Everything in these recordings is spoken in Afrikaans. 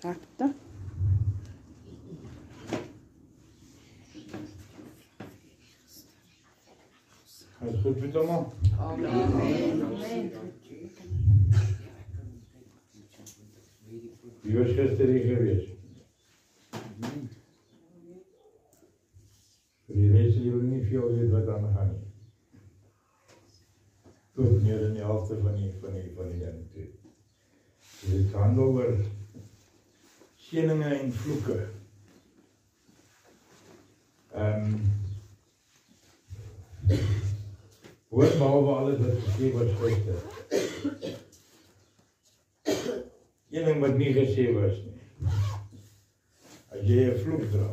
Rakta. Gaat het goed met allemaal? Amen. Wie was gisteren hier geweest? Voor die rest jullie niet veel weten wat aan de gang is. Tot meer dan de helft van die dingen toe. Dus het gaat over seëninge en vloeke. Hoor behalve alles wat gesê was gister. Een ding wat nie gesê was nie. As jy 'n vloek dra,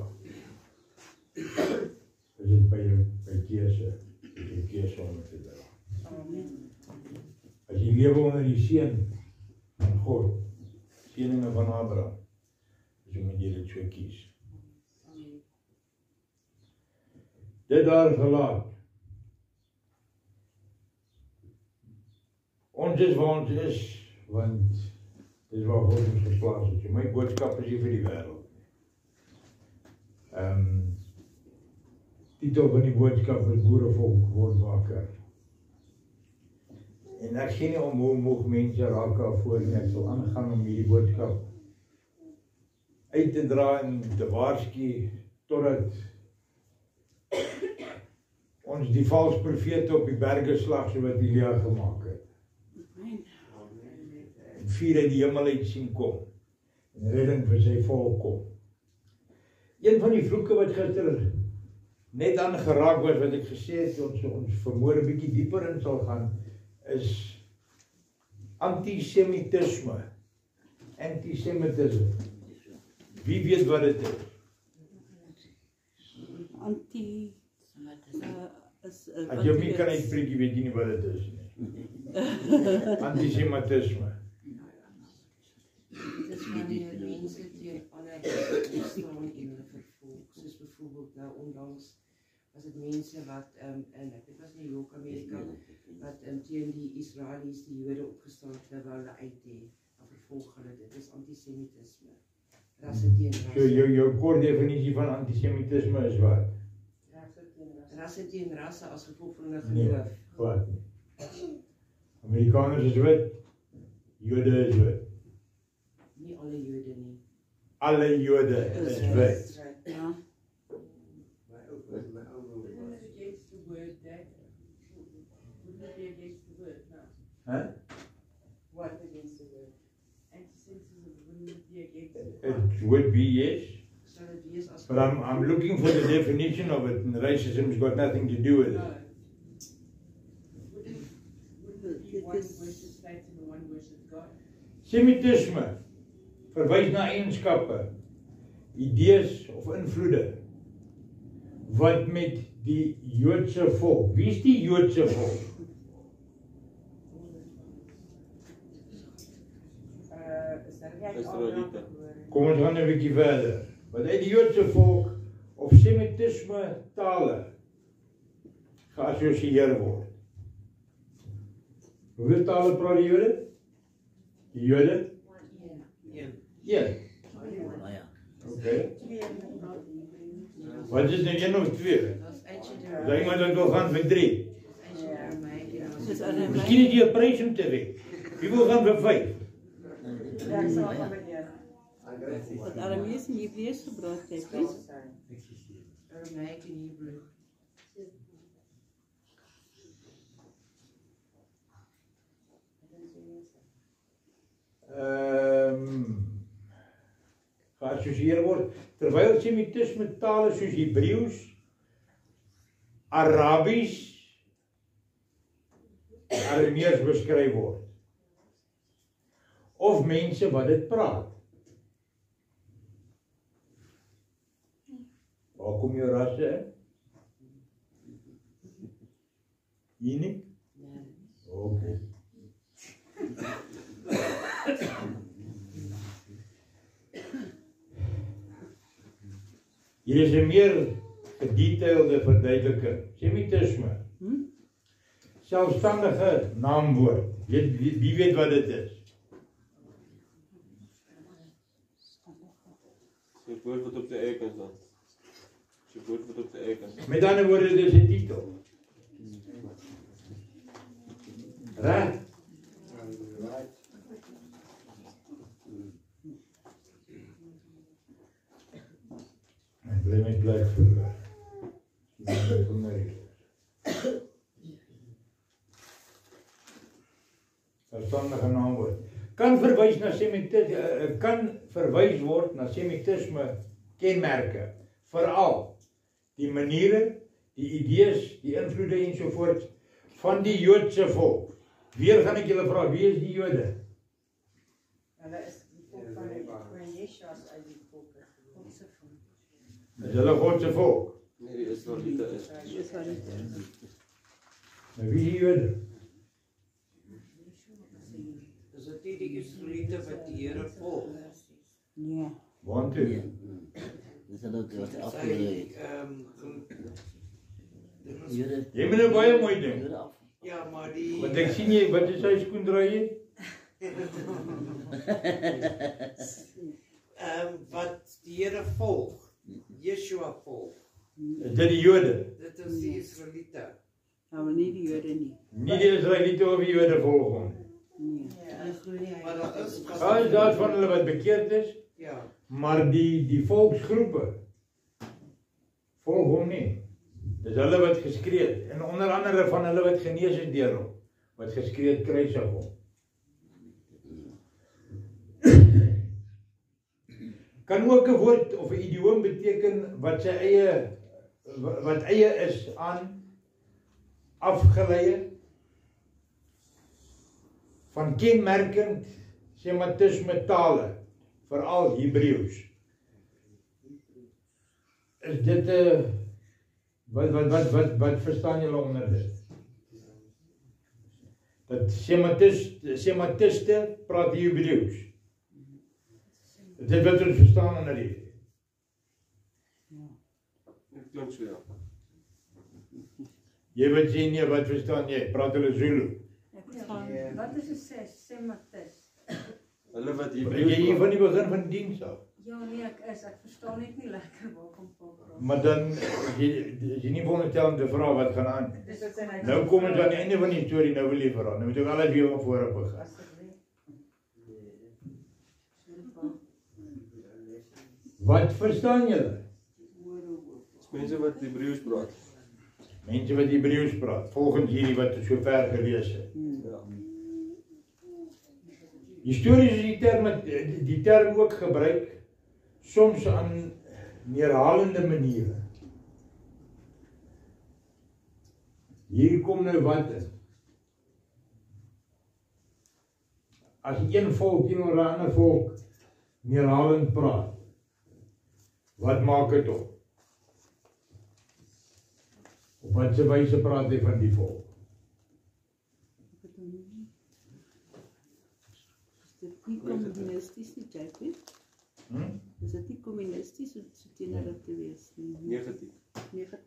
is dit by jou keuse. Jy keuse om te dra. As jy lewe onder die seën van God, seëninge van Abraham, so moet jy dit so kies. Dit daar gelaat. Ons is waar ons is, want dit is waar God ons geplaas het. My boodskap is hier vir die wêreld. Titel van die boodskap is Boerevolk word wakker. En ek sien nie om hoe moeg mense raak daarvoor nie. Ek sal aangaan om hierdie boodskap uit te dra en te waarsku totdat ons die valse profete op die berge slag so wat Elia gemaak het. En vuur uit die hemel uit sien kom. En redding vir sy volk kom. Een van die vloeke wat gister net aan geraak was, wat ek gesê het, ons vermoed 'n bietjie dieper in sal gaan, is antisemitisme. Antisemitisme. Wie weet wat dit is? As jy nie kan uitspreek, jy weet nie wat dit is nie. Antisemitisme. Dit is wanneer mense teen ander staan en hulle vervolg. Soos byvoorbeeld nou onlangs was dit mense wat en dit was in New York, Amerika, wat teen die Israelies, die Jode opgestaan het terwyl hulle uit die vervolg hulle. Dit is antisemitisme. Rasse teen rasse. So jou kort definisie van antisemitisme is wat? Rasse teen rasse as gevolg van hulle geloof. Wat? Amerikaners is wit, Jode is wit. Nie alle Jode nie. Alle Jode is wit. Ja. Huh? What against the word? Antisemitism wouldn't be against it. It would be, yes. Sal dit wees as But I'm looking for the definition of it, and racism's got nothing to do with it. No. Wouldn't it be one worship state and one worship God? Semitisme verwys na eienskappe, idees of invloede wat met die Joodse volk. Wie is die Joodse volk? Is that Kom ons gaan 'n bietjie verder. Wat uit die Joodse volk of Semitisme tale geassosieer word. Hoeveel tale praat die Jode? Die Jode? Een. Okay. Wat is nou 1 of 2? Is iemand wat wil gaan vir 3? Miskien het jy 'n prys om te wen. Wie wil gaan vir 5? Ja, ek sal gaan meneer. Wat Aramees en Hebreëus gebruik het, is Aramaic en Hebrew. Geassosieer word, terwyl Semitisme tale soos Hebreeus, Arabies, Aramees beskryf word. Of mense wat dit praat. Waar kom jou rasse in? Hier nie? Okay. Hier is 'n meer gedetailde verduideliking. Semitisme. Selfstandige naamwoord. Wie weet wat dit is? Die woord wat op de eik is dan. Die woord wat op de eik is. Met ander woorde, dit is 'n titel. Reg? Ek bly my plek verloor. Verstandige naamwoord. Kan verwys na semitisme, kan verwys word na semitisme kenmerke. Veral die maniere, die idees, die invloede ensovoorts van die Joodse volk. Weer gaan ek julle vra, wie is die Jode? Hulle is die volk van Yeshua uit die volk. Godse volk. Is hulle God se volk? Nee, die Israeliete is. Nou wie is die Jode? Is dit nie die Israeliete wat die Here volg? Nee. Want toe? Dis hulle wat afgeleid. Jy moet nou baie mooi ding. Ja, maar die Want ek sien jy, wat is hy skoendraai hier? wat die Here volg, Yeshua volg. Is dit die Jode? Dit is die Israeliete. Nou nie die Jode nie. Nie die Israeliete of die Jode volg hom. Nee. Maar daar is Daar is daar van hulle wat bekeerd is, ja, maar die volksgroepe volg hom nie. Dis hulle wat geskree het, en onder andere van hulle wat genees is deur hom, wat geskree het kruisig hom. Kan ook 'n woord of 'n idioom beteken wat sy eie is aan afgeleide van kenmerkend semitisme tale, veral Hebreëus. Is dit wat verstaan julle onder dit? Dat semitiste praat Hebreëus. Dit wat ons verstaan onder dit. Dit klink so ja. Jy wat sê nee, wat verstaan jy? Praat hulle Zulu? Wat is 'n semitis? Hulle wat Jy Hebreëus hier van die begin van die diens af. Ja nee, ek verstaan net nie lekker waar kom praat. Maar dan jy nie veronderstel om te vra wat gaan aan. Dis dit sy Nou kom ons aan die einde van die storie, nou wil jy vra. Nou moet ek alles weer van voor af begin. Wat verstaan julle? Dis mense wat Hebreëus praat. Mense wat Hebreëus praat, volgens hierdie wat so ver gelees het. Ja. Histories is die term ook gebruik soms aan neerhalende maniere. Hier kom nou wat in. As een volk teenoor 'n ander volk neerhalend praat, wat maak dit op? Op wat se wyse praat hy van die volk? Is dit nie communisties nie, Jackie? Is dit nie communisties so teenoor dit te wees nie? Negatief. Negatief.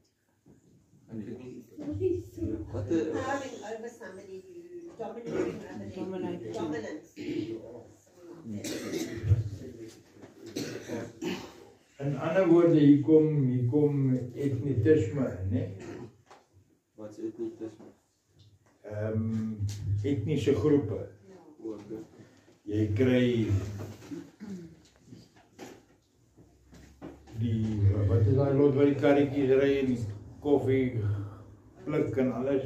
Wat Having over somebody who dominating dominance. In ander woorde, hier kom etnitisme, né? Wat is etnitisme? Etniese groepe. Okay. Jy kry wat is daai lot wat die karretjies ry en koffie pluk en alles.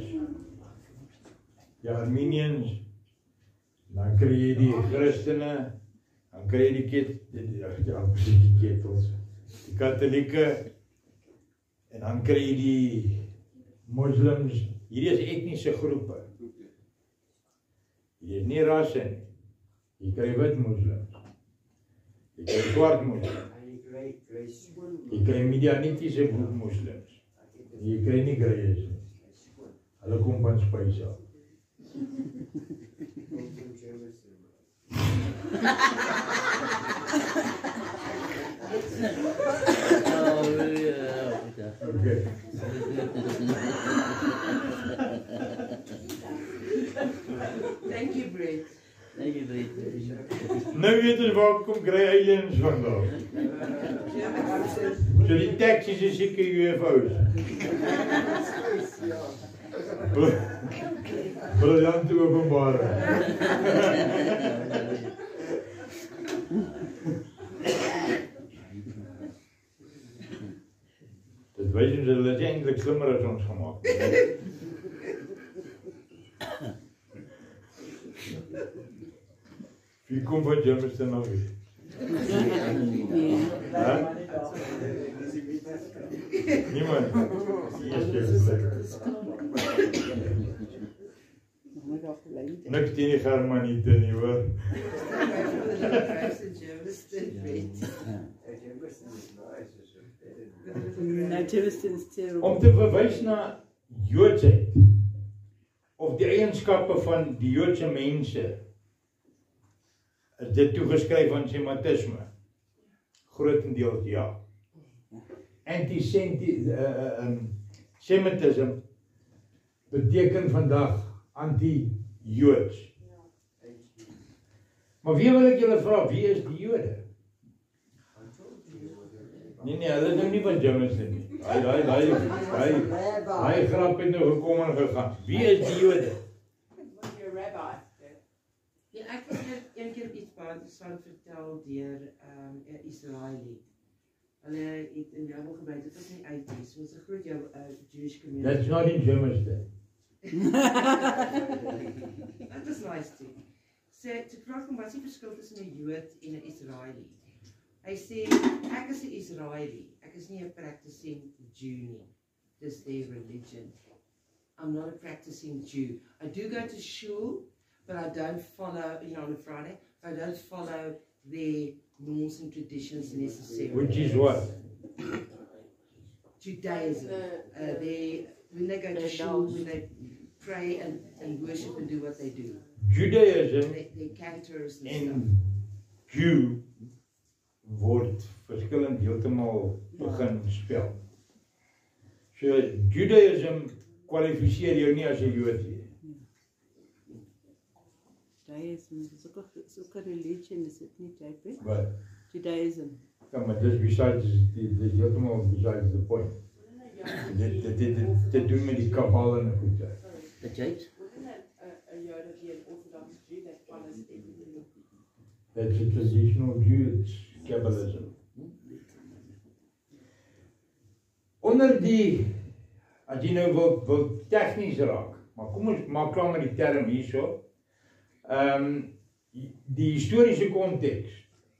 Ja, Armenians. Dan kry jy die Christene, dan kry jy die ketels, die Katholieke, en dan kry jy die moslims. Hierdie is etniese groepe. Hierdie is nie rasse nie. Jy kry wit moslims. Jy kry swart moslims. Jy kry Midianitiese moslims. Jy kry nie greyes nie. Hulle kom van spyse af. Okay. Thank you, Brett. Thank you, Brett. Nou weet ons waar kom grey aliens vandaan. So die taxis is seker UFO's. Briljante openbaring. Dit wys ons hulle is eintlik slimmer as ons gemaak. Wie kom van Germiston af? Niemand. Niks teen die Germaniete nie, hoor. Om te verwys na Joodsheid of die eienskappe van die Joodse mense is dit toegeskryf aan semitisme. Grotendeels ja. Antisemitism beteken vandag anti-Joods. Maar wie wil ek julle vra, wie is die Jode? Nee, hulle doen nie van Germiston nie. Hy grap het nou gekom en gegaan. Wie is die Jode? Ja, ek het een keer iets baie interessant vertel deur 'n Israeliet. Hulle het in Jabel gebly, dit was nie uitties, ons 'n groot Jewish community. That's not in Germiston. That was nice too. So, toe vra hom wat is die verskil tussen 'n Jood en 'n Israeliet? Hy sê, ek is 'n Israeli, ek is nie 'n practicing Jew nie. Dis their religion. I'm not a practicing Jew. I do go to shul, but I don't follow, on a Friday, I don't follow their norms and traditions necessarily. Which is what? Judaism. When they go to shul, when they pray and worship and do what they do. Judaism They cantors and en stuff. Jew word verskillend heeltemal begin spel. So Judaism kwalifiseer jou nie as 'n Jood nie. Judaism is ook 'n religion, is dit nie, JP? Wat? Judaism. Ja, maar dis besides die heeltemal besides the point. Dit doen met die Kabbala en goed. The church? That's a traditional Jewish Kabbalism. Onder die, as jy nou wil tegnies raak, maar kom ons maak klaar met die term hierso. Die historiese konteks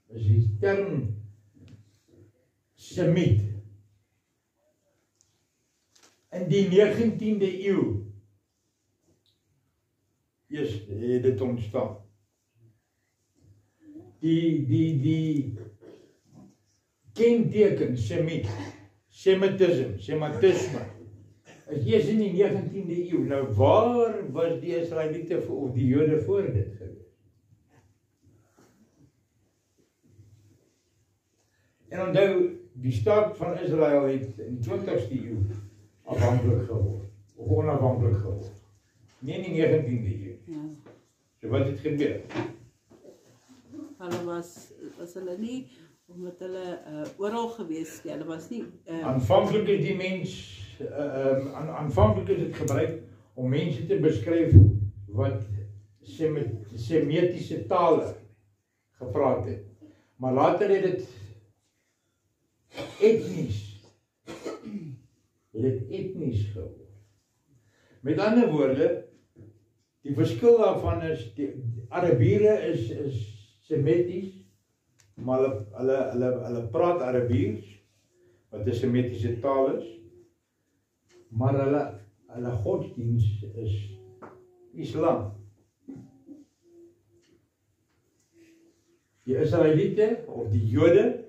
is die term Semiet. In die 19de eeu het dit ontstaan. Die kenteken Semitisme is eers in die 19de eeu. Nou waar was die Israeliete of die Jode voor dit gewees? En onthou, die staat van Israel het in die 20ste eeu afhanklik geword, of onafhanklik geword. Nie in die 19de eeu. Ja. So wat het gebeur? Hulle was hulle nie, omdat hulle oral gewees, hulle was nie... Aanvanklik is die mens, aanvanklik is dit gebruik om mense te beskryf wat semitiese tale gepraat het. Maar later het dit etnies geword. Met ander woorde, die verskil daarvan is, die Arabiere is Semities, maar hulle praat Arabiers, wat 'n Semitiese taal is, maar hulle godsdienst is Islam. Die Israeliete, of die Jode,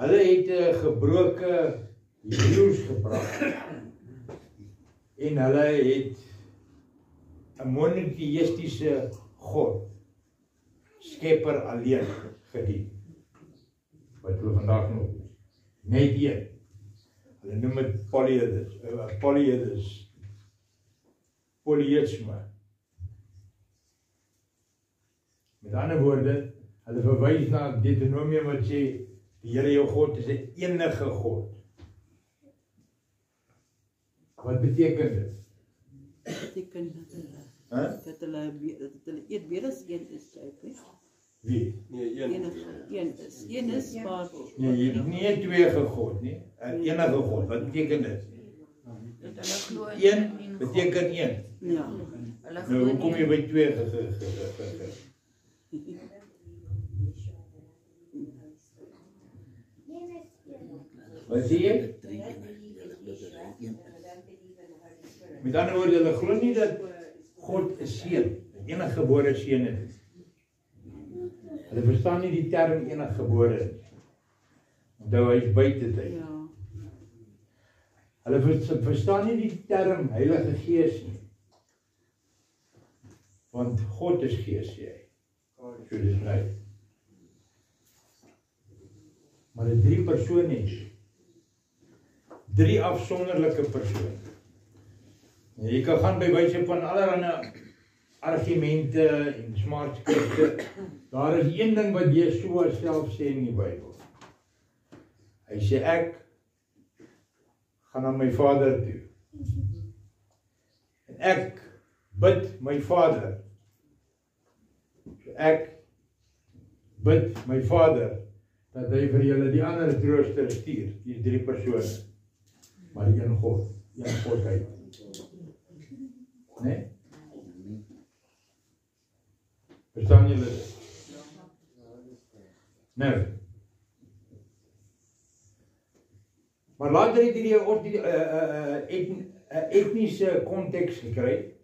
hulle het 'n gebroke Hebreeus gepraat, en hulle het 'n monoteïstiese God, Skepper alleen gedien, wat hulle vandag nog is. Net een. Hulle noem dit polytheïsme. Met ander woorde, hulle verwys na Deuteronomium wat sê, Die Here jou God is 'n enige God. Wat beteken dit? Beteken Hè? dat hulle eet weer as een is, JP. Wie? Nee, een. Een is, maar Nee, jy het nie twee gegod nie. 'n Enige God. Wat beteken dit? Dat hulle glo in Een beteken een. ja. Hulle Nou, glo hoe kom jy nie by twee Wat sê jy? Met ander woorde, hulle glo nie dat God 'n seun, 'n eniggebore seun is. Hulle verstaan nie die term eniggebore nie. Onthou, hy is buite tyd. Ja. Hulle verstaan nie die term Heilige Gees nie. Want God is Gees, sê hy. So dis reg. Maar dit 3 persone is. 3 afsonderlike persone. Jy kan gaan by wyse van allerlei argumente en smart skrifte. Daar is een ding wat Yeshua self sê in die Bybel. Hy sê ek gaan na my Vader toe. En ek bid my Vader. So ek bid my Vader dat hy vir julle die ander trooster stuur. Die 3 persone. Maar die een God, een Godheid. Nee? Verstaan julle dit? Nou. Maar later het hierdie etniese konteks gekry.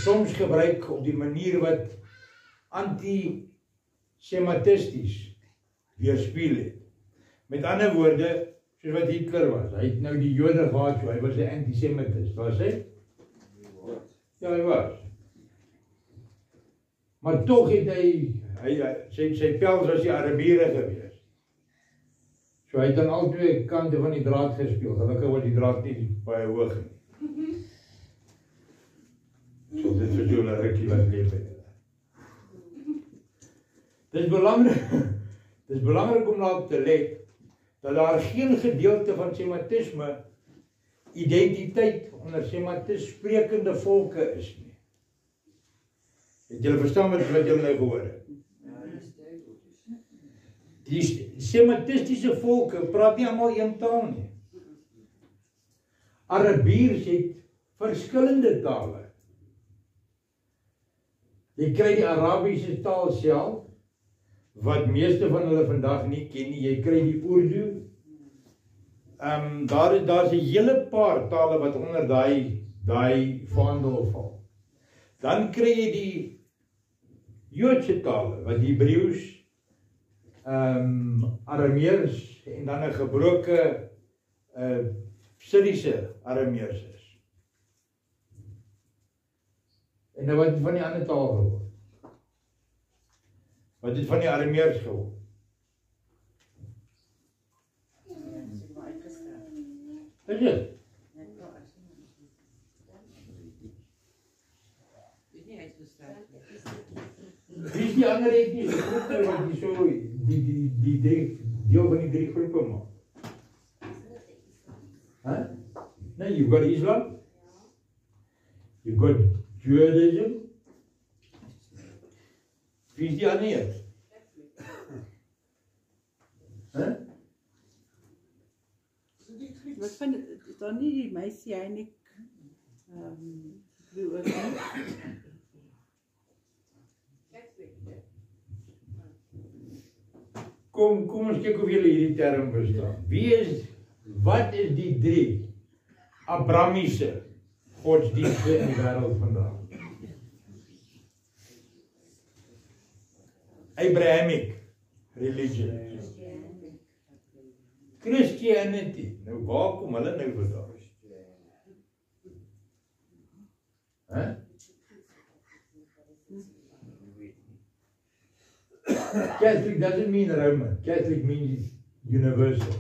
Soms gebruik op die manier wat anti-semitisties weerspieël het. Met ander woorde, soos wat Hitler was. Hy het nou die Jode gehaat, so hy was 'n antisemitis, was hy? Ja, hy was. Maar tog het hy sy pels was die Arabiere gewees. So hy het aan al twee kante van die draad gespeel. Gelukkig was die draad nie baie hoog nie. So dit vir jou 'n rukkie wat leef het. Dis belangrik om daarop te let dat daar geen gedeelte van semitisme identiteit onder semitis sprekende volke is nie. Het julle verstaan wat julle nou gehoor het? Die semitistiese volke praat nie almal een taal nie. Arabiers het verskillende tale. Jy kry die Arabiese taal self, wat meeste van hulle vandag nie ken nie. Jy kry die Urdu. Daar's 'n hele paar tale wat onder daai vaandel val. Dan kry jy die Joodse tale, wat Hebreëus, Arameers en dan 'n gebroke Syriese Arameers is. En nou wat het van die ander taal geword? Wat het van die Arameers geword? Is dit? Wie is die ander etniese groepe wat die so die deel van die 3 groepe maak? Huh? Nee, you've got Islam. You've got Judaism. Wie is die ander een? Huh? Wat van dan nie die messianic Kom ons kyk of julle hierdie term verstaan. Wat is die 3 Abrahamiese godsdienste in die wêreld vandag? Abrahamic religion. Christianity. Nou waar kom hulle nou vandaan? Huh? Catholic doesn't mean Roman. Catholic means universal.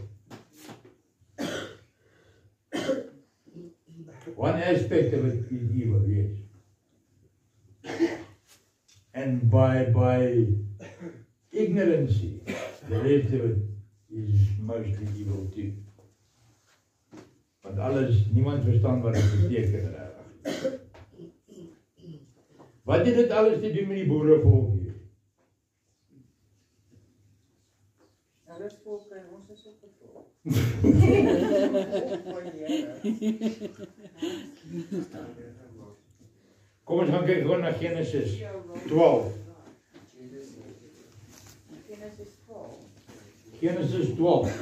One aspect of it is evil, yes. And by ignorancy, the rest of it is mostly evil too. Want alles, niemand verstaan wat het beteken regtig. Wat het dit alles te doen met die boerevolk hier? Hulle volk en ons is ook 'n volk. Kom ons gaan kyk gewoon na Genesis 12. Genesis 12. Genesis 12.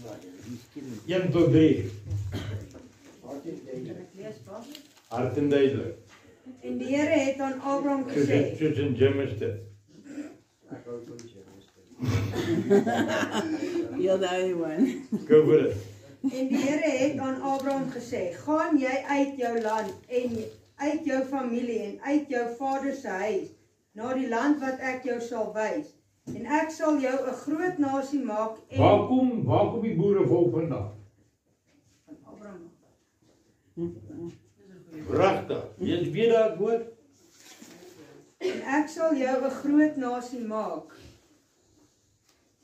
Wat is dit? 1 tot 3. Kan ek lees wat? Hard en duidelik. En die Here het aan Abraham gesê. Soos in Germiston. You're the only one. Go for it. En die Here het aan Abraham gesê: "Gaan jy uit jou land en uit jou familie en uit jou vader se huis na die land wat ek jou sal wys. En ek sal jou 'n groot nasie maak en Waar kom die boerevolk vandaan? van Abraham. Pragtig. Jy weet dat woord? En ek sal jou 'n groot nasie maak.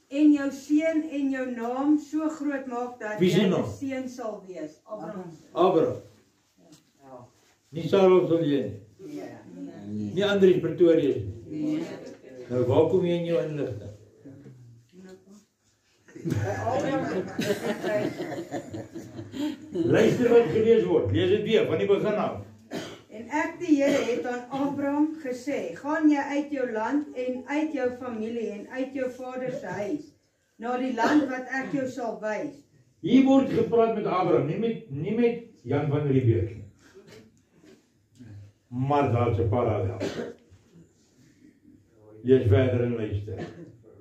En jou seun en jou naam so groot maak dat Wie se jy 'n naam? seun sal wees. Abraham. Abraham. Nie Charles wil jy nie. Nie Andries Pretorius nie. Nou waar kom jy in jou inligting? Luister wat gelees word. Lees dit weer van die begin af. En ek die Here het aan Abraham gesê: "Gaan jy uit jou land en uit jou familie en uit jou vader se huis na die land wat ek jou sal wys." Hier word gepraat met Abraham, nie met Jan van Riebeeck nie. Maar daar's 'n parallel. Lees verder en luister.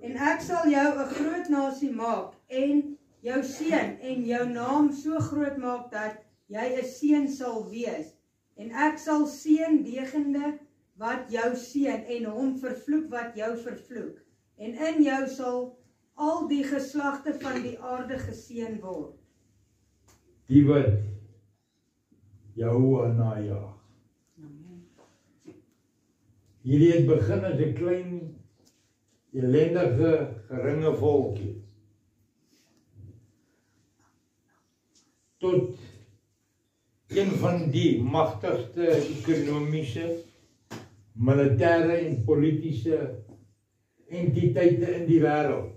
En ek sal jou 'n groot nasie maak en jou seun en jou naam so groot maak dat jy 'n seun sal wees. En ek sal seën degende wat jou seën en hom vervloek wat jou vervloek. En in jou sal al die geslagte van die aarde geseën word. Die wat Jahoua najag. Hierdie het begin as 'n klein, ellendige, geringe volkie. Tot een van die magtigste ekonomiese, militêre en politiese entiteite in die wêreld.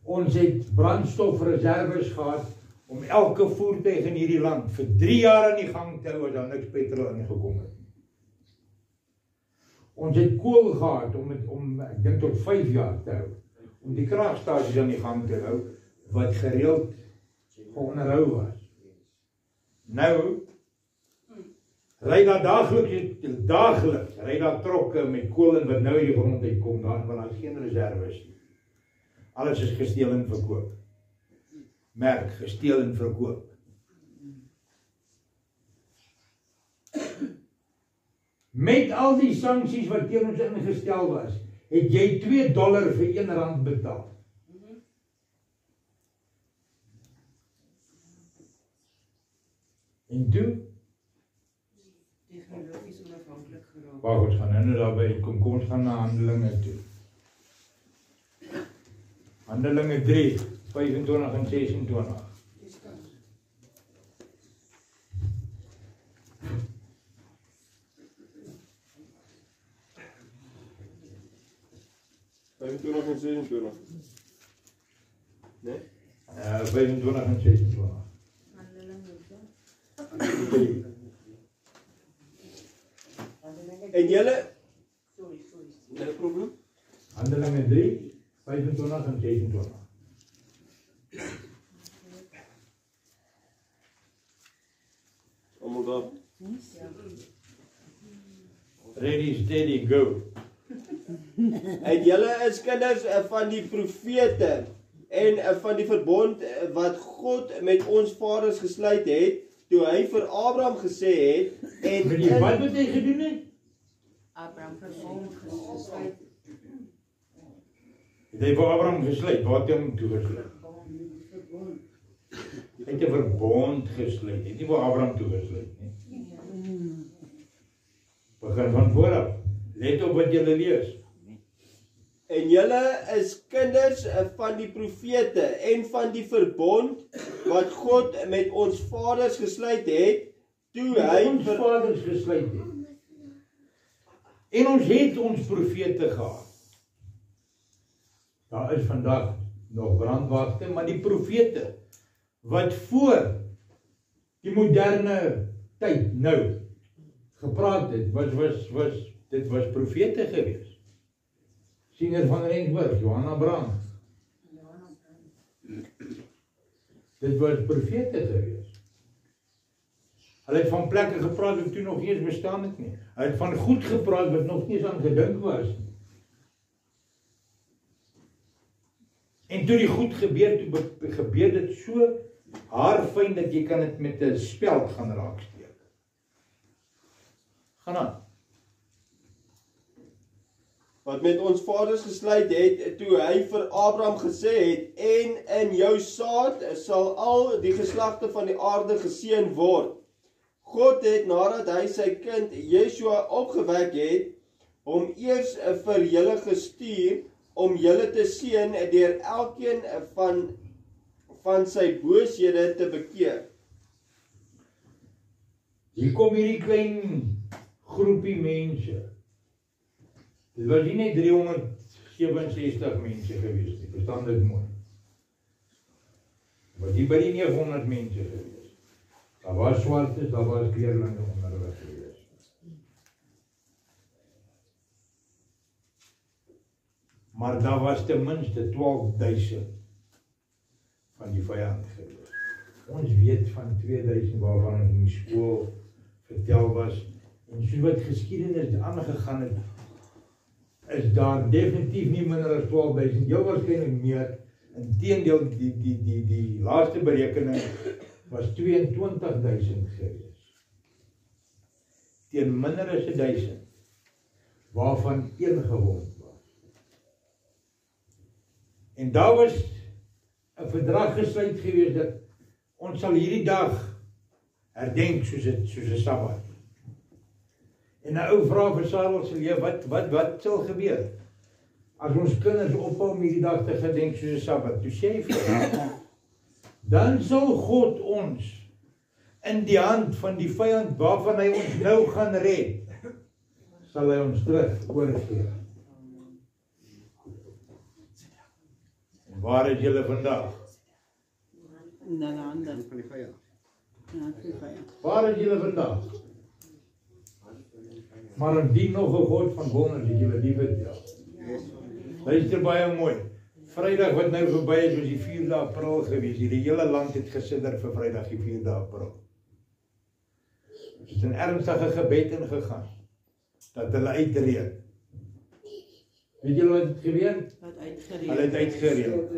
Ons het brandstofreserves gehad om elke voertuig in hierdie land vir 3 jaar aan die gang te hou as daar niks petrol ingekom het. Ons het kool gehad om ek dink tot 5 jaar te hou, om die kragstasies aan die gang te hou, wat gereeld geonderhou was. Nou, ry daar daagliks, ry daar trokke met kool in wat nou in die grond uitkom, want daar is geen reserves nie. Alles is gesteel en verkoop. Merk, gesteel en verkoop. Met al die sanksies wat teen ons ingestel was, het jy $2 vir R1 betaal. En toe? Tegnologies onafhanklik geraak. Waar ons gaan nou daarby kom ons gaan na Handelinge toe. Handelinge 3, 25 en 26. En 26. Nee? 25 en 26. En julle Nee probleem? Handelinge 3, 25 en 26. Almal daar. Ready, steady, go. En julle is kinders van die profete en van die verbond wat God met ons vaders gesluit het, toe hy vir Abraham gesê het en Met die wat hy gedoen het? Abraham verbond gesluit. Het hy vir Abraham gesluit, wat hy hom toegesluit? Hy het 'n verbond gesluit. Hy het nie vir Abraham toegesluit nie. Begin van vooraf. Let op wat jy lees. En julle is kinders van die profete en van die verbond wat God met ons vaders gesluit het, toe hy ons vaders gesluit het. En ons het ons profete gehad. Daar is vandag nog brandwagte, maar die profete wat voor die moderne tyd nou gepraat het, dit was profete gewees. Siener van Rensburg, Johanna Brand. Dit was profete gewees. Hulle het van plekke gepraat wat toe nog nie eens bestaan het nie. Hulle het van goed gepraat wat nog nie eens aan gedink was nie. En toe die goed gebeur, toe gebeur dit so haarfyn dat jy kan dit met 'n speld gaan raaksteek. Gaan aan. Wat met ons vaders gesluit het, toe hy vir Abraham gesê het, en in jou saad sal al die geslagte van die aarde geseën word. God het, nadat hy sy kind Yeshua opgewek het, hom eers vir julle gestuur, om julle te seën deur elkeen van sy booshede te bekeer. Hier kom hierdie klein groepie mense. Dit was nie net 367 mense gewees nie, verstaan dit mooi. Maar die by die 900 mense gewees. Daar was swartes, daar was kleurlinge onder hulle gewees. Maar daar was ten minste 12.000 van die vyand gewees. Ons weet van 2000 waarvan ons in die skool vertel was, en so wat geskiedenis aangegaan het, is daar definitief nie minder as 12.000, jou waarskynlik meer. Inteendeel, die laaste berekening was 22.000 gewees. Teen minder as 1.000, waarvan een gewond was. En daar was 'n verdrag gesluit gewees dat ons sal hierdie dag herdenk soos 'n Sabbat. En 'n ou vra vir Sarel se lewe, wat sal gebeur as ons kinders ophou om hierdie dag te gedenk soos 'n Sabbat? Toe sê hy vir dan sal God ons in die hand van die vyand waarvan hy ons nou gaan red, sal hy ons terug oorgee. En waar is julle vandag? Na die ander. Van die vyand. Ja, van die vyand. Waar is julle vandag? Maar indien nog 'n God van wonders, het julle die vertel. Luister baie mooi. Vrydag wat nou verby is, was die 4de April gewees. Die hele land het gesidder vir Vrydag die 4de April. Het is 'n ernstige gebed ingegaan, dat hulle uitreed. Weet julle wat het gebeur? Hulle het uitgereed.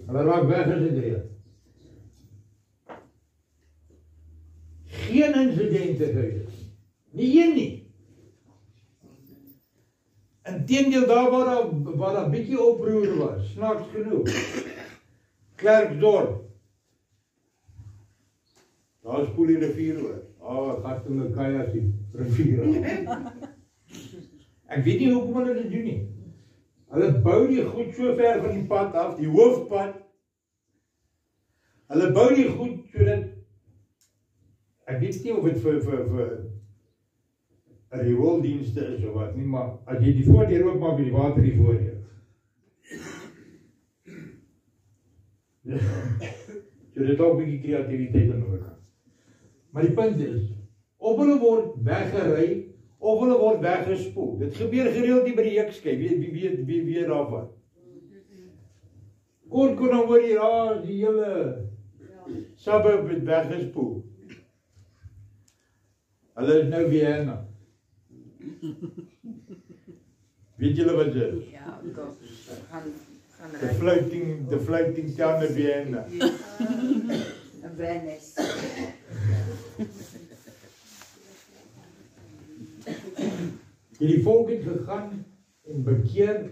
Hulle raak weg as dit reed. Geen insidente gewees. Nie een nie. Inteendeel daar waar daar bietjie oproer was, snaaks genoeg. Klerksdorp. Daar spoel die rivier oor. Gattelike as die rivier. Ek weet nie hoekom hulle dit doen nie. Hulle bou die goed so ver van die pad af, die hoofpad. Hulle bou die goed sodat ek weet nie of dit vir 'n riooldienste is of wat nie, maar as jy die voordeur oopmaak, is die water die voordeur. So dit ook 'n bietjie kreatiwiteit nodig. Maar die punt is, of hulle word weggery, of hulle word weggespoel. Dit gebeur gereeld nie by die hekskei, wie weet daarvan. Kort kon dan hoor hier, die hele suburb het weggespoel. Hulle is nou Vienna. Weet julle wat dit is? Ja, gaan The floating town of Vienna. Venice. Hierdie volk het gegaan en bekeer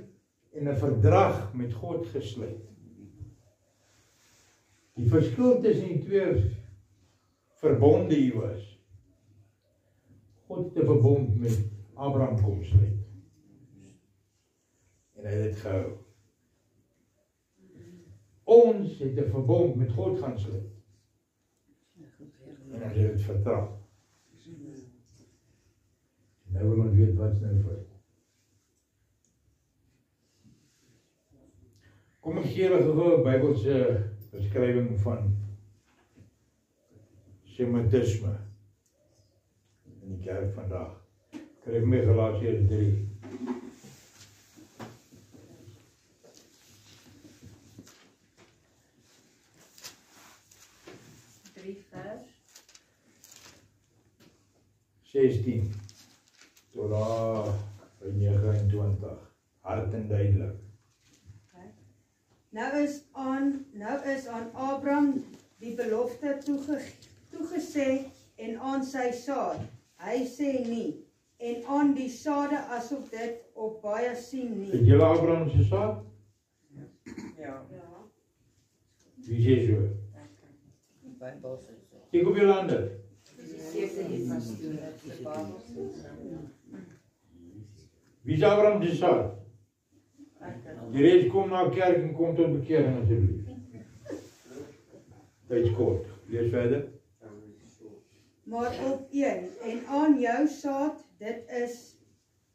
en 'n verdrag met God gesluit. Die verskil tussen die twee verbonde hier was. God het 'n verbond met Abraham kom sluit. En hy het dit gehou. Ons het 'n verbond met God gaan sluit. En ons het dit vertrap. Nou wil ons weet wat is nou vir. Kom ek gee julle gou 'n Bybelse beskrywing van Semitisme in die kerk vandag. Skryf my Galasiërs 3. vers 16 tot daar by 29. Hard en duidelik. Nou is aan Abraham die belofte toegesê en aan sy saad. Hy sê nie en aan die sade asof dit op baie sien nie. Het julle Abraham se saad? Ja. Wie sê so? Kyk op julle hande. Wie is Abraham se saad? Die reeds kom na kerk en kom tot bekering asseblief. Tyds kort. Lees verder. Maar op een en aan jou saad, dit is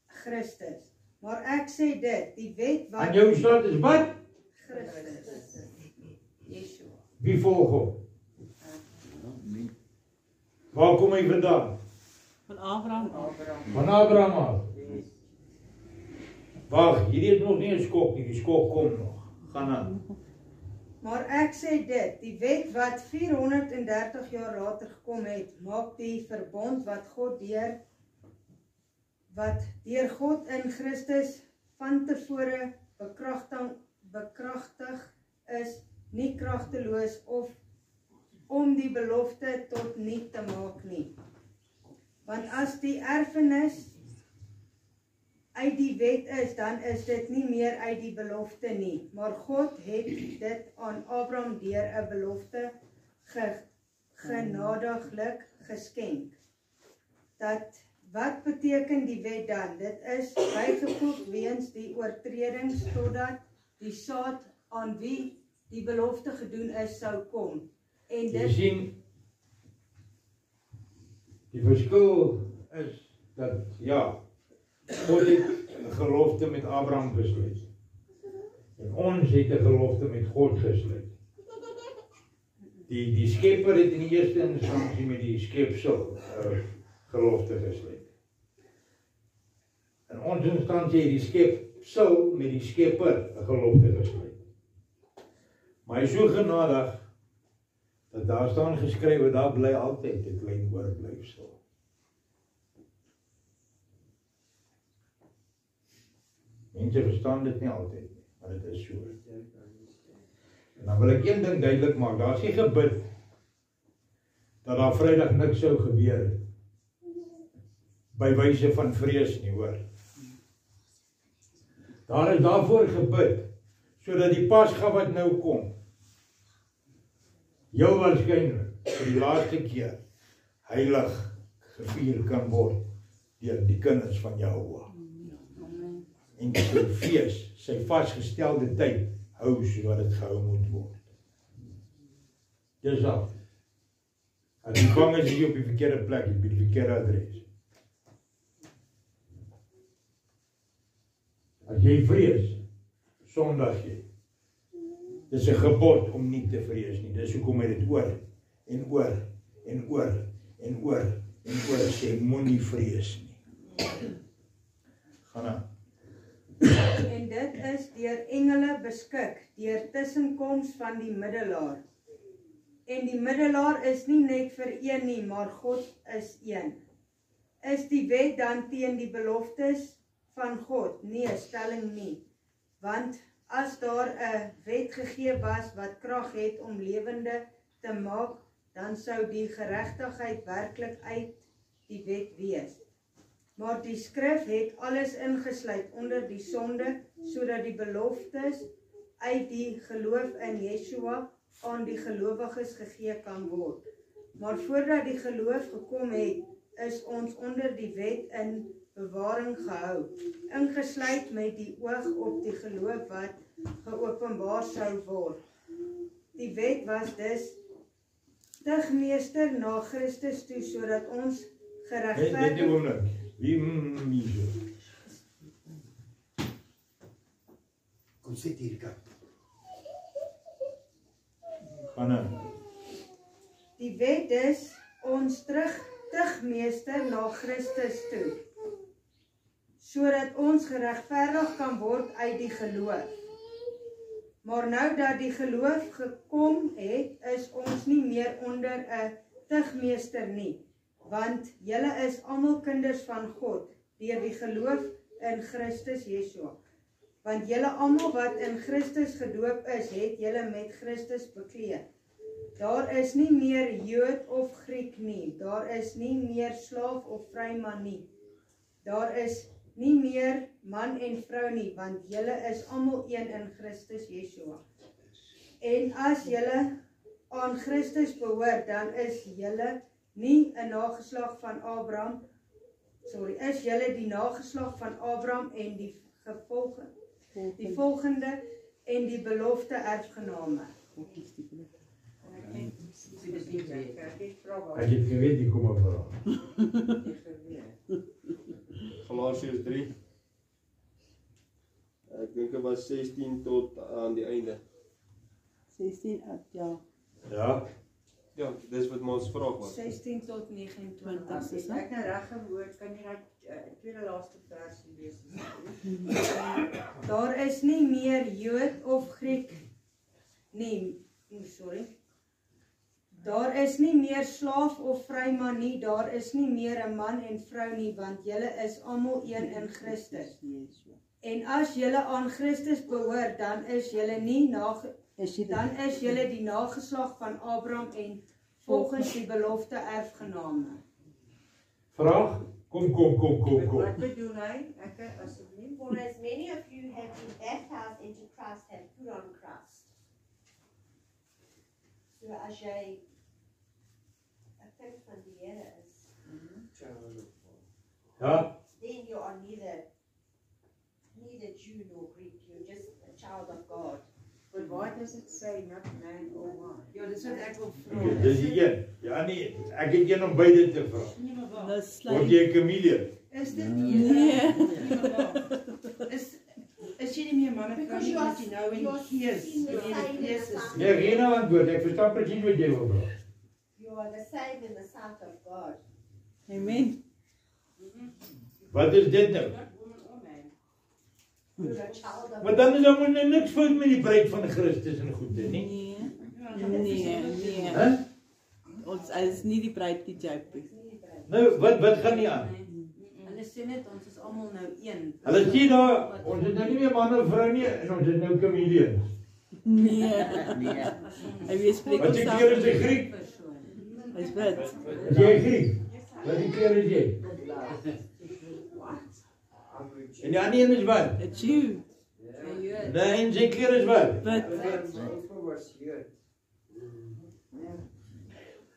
Christus. Maar ek sê dit, die wet wat... Aan jou saad is wat? Christus. Yeshua. Wie volg hom? Waar kom hy vandaan? Van Abraham. Van Abraham af. Wag, hierdie is nog nie 'n skok nie, die skok kom nog. Gaan aan. Maar ek sê dit, die wet wat 430 jaar later gekom het, maak die verbond wat deur God in Christus van tevore bekragtig is, nie kragteloos of om die belofte tot niet te maak nie. Want as die erfenis uit die wet is, dan is dit nie meer uit die belofte nie. Maar God het dit aan Abraham deur 'n belofte genadiglik geskenk. Wat beteken die wet dan? Dit is bygevoeg weens die oortredings totdat die saad aan wie die belofte gedoen is sou kom. En Jy sien, die verskil is dat, ja, God het 'n gelofte met Abraham gesluit. En ons het 'n gelofte met God gesluit. Die skepper het in die eerste instansie met die skepsel gelofte gesluit. In ons instansie het die skepsel met die skepper 'n gelofte gesluit. Maar hy is so genadig dat daar staan geskrywe, daar bly altyd 'n klein oorblyfsel. Mense verstaan dit nie altyd nie, maar dit is so. En dan wil ek een ding duidelik maak, daar is nie gebid dat daar Vrydag niks sou gebeur by wyse van vrees nie, hoor. Daar is daarvoor gebid sodat die Pasga wat nou kom heel waarskynlik vir die laaste keer heilig gevier kan word deur die kinders van Jehovah. En sy fees, sy vasgestelde tyd hou sodat dit gehou moet word. Dis al. As jy bang is jy op die verkeerde plek, jy by die verkeerde adres. As jy vrees, sondig jy. Dis 'n gebod om nie te vrees nie. Dis hoekom hy dit oor en oor en oor en oor en oor sê, moenie vrees nie. Gaan aan. En dit is deur engele beskik, deur tussenkoms van die middelaar. En die middelaar is nie net vir een nie, maar God is een. Is die wet dan teen die beloftes van God? Nee, stelling nie. Want as daar 'n wet gegee was wat krag het om lewende te maak, dan sou die geregtigheid werklik uit die wet wees. Maar die skrif het alles ingesluit onder die sonde, sodat die beloftes uit die geloof in Yeshua aan die gelowiges gegee kan word. Maar voordat die geloof gekom het, is ons onder die wet in bewaring gehou, ingesluit met die oog op die geloof wat geopenbaar sou word. Die wet was dus tigmeester na Christus toe, sodat ons geregverdig... Net oomblik. Wie so? Kom sit hier, kijk. Gaan nou. Die wet is ons tigmeester na Christus toe, sodat ons geregverdig kan word uit die geloof. Maar nou dat die geloof gekom het, is ons nie meer onder 'n tigmeester nie, want julle is almal kinders van God, deur die geloof in Christus Yeshua. Want julle almal wat in Christus gedoop is, het julle met Christus bekleed. Daar is nie meer Jood of Griek nie, daar is nie meer slaaf of vryman nie. Daar is nie meer man en vrou nie, want julle is almal een in Christus Yeshua. En as julle aan Christus behoort, dan is julle nie 'n nageslag van Abraham, is julle die nageslag van Abraham en die volgende en die belofte erfgename. Ek het geweet, die kom op vraag. Galasiërs 3. Ek dink dit was 16 tot aan die einde. 16, ja. Ja. Ja, dis wat ons vraag was. 16 tot 29. As ek nou reg gehoor, kan jy dat tweede laaste versie lees? Daar is nie meer Jood of Griek nie, Daar is nie meer slaaf of vryman nie, daar is nie meer 'n man en vrou nie, want julle is almal een in Christus. En as julle aan Christus behoort, dan is julle die nageslag van Abraham en volgens die belofte erfgename. Vraag? Kom. Wat bedoel hy? Ek asseblief. For as many of you have been baptized into Christ have put on Christ. So as jy 'n kind van die Here is, Ja. then you are neither Jew nor Greek, you're just a child of God. But why does it say not man or woman? Ja, dis wat ek wil vra. Dis die een. Ja nee, ek het een om beide te vra. Word jy 'n chameleon? Is dit Nee. Is jy nie meer man of vrou Because nie, you are want jy nou in die gees, seen the in die same in gees the is. sight. Nee, geen antwoord. Ek verstaan presies wat jy wil vra. You are the same in the sight of God. Amen. Wat is dit nou? You're a child of Maar dan is daar moet niks fout met die bruid van Christus en goede nie. Nee. Hè? Ons is nie die bruid die JP. Nou, wat gaan nie aan? Hulle sê net, ons is almal nou een. Hulle sê daar, ons is nou nie meer man of vrou nie en ons is nou chameleons. Nee. Hy weet spreek Wat jy keer is 'n Griek? Hy's wit. Is jy 'n Griek? Wat die keer is jy? En die ander een is wat? 'n Jew. Nee, en sy kleur is wat? Wit.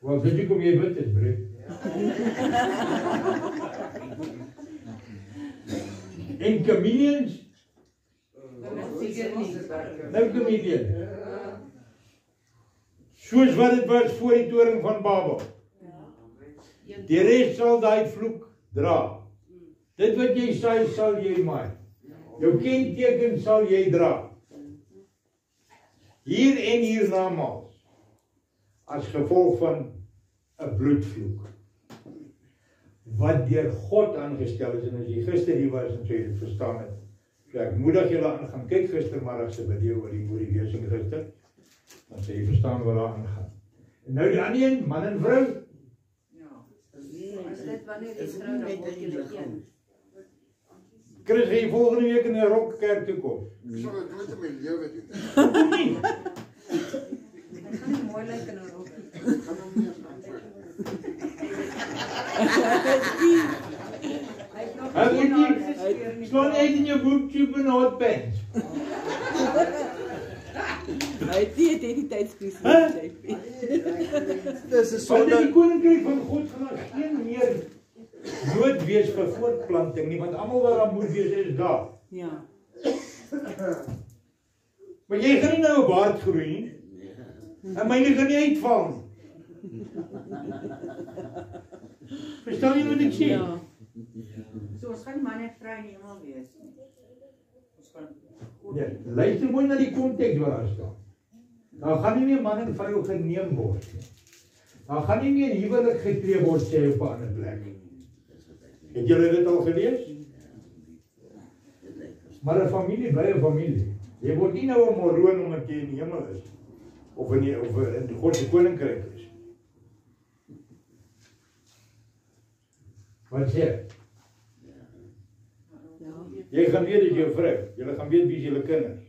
Wat weet jy kom jy wit is, broer? En chameleons? Nou chameleon. Soos wat dit was voor die toring van Babel. Die res sal daai vloek dra. Dit wat jy saai, sal jy maai. Jou kenteken sal jy dra. Hier en hiernamaals. As gevolg van 'n bloedvloek. Wat deur God aangestel is, en as jy gister hier was en so jy dit verstaan het. So ek moedig julle aan gaan kyk gistermiddag se video oor die wesing gister. Dan sê jy verstaan wat daar aangaan. En nou die ander een, man en vrou. Is dit wanneer die vrou dan word julle een? Chris, gaan jy volgende week in 'n rokkerk toe kom? Ek sal dit nooit in my lewe doen. Hoekom nie? Dit gaan nie mooi lyk in 'n rok nie. Ek gaan hom nie aantrek. Hy het nog Hy geen moet haar nie- gespeur nie. Slaan uit in jou boobtube en hot pants. Hy Hy het nie 'n identiteitskrisis Huh? JP. Dis 'n Want sonde. die koninkryk van God gaan daar geen meer nood wees vir voortplanting nie, want almal wat daar moet wees is daar. Ja. Maar jy gaan nie nou 'n baard groei nie. En myne gaan nie uitval nie. Verstaan jy wat ek sê? Ja. So ons gaan man en vrou in die hemel wees nie. Ons gaan Nee, luister mooi na die konteks waar daar staan. Daar gaan nie meer man en vrou geneem word nie. Daar gaan nie meer huwelik getree word sê hy op 'n ander plek. Het julle dit al gelees? Maar 'n familie bly 'n familie. Jy word nie nou 'n moroon omdat jy in die hemel is of in God se koninkryk is. Wat sê? Jy gaan weet dat jou vrou, julle gaan weet wie is julle kinders.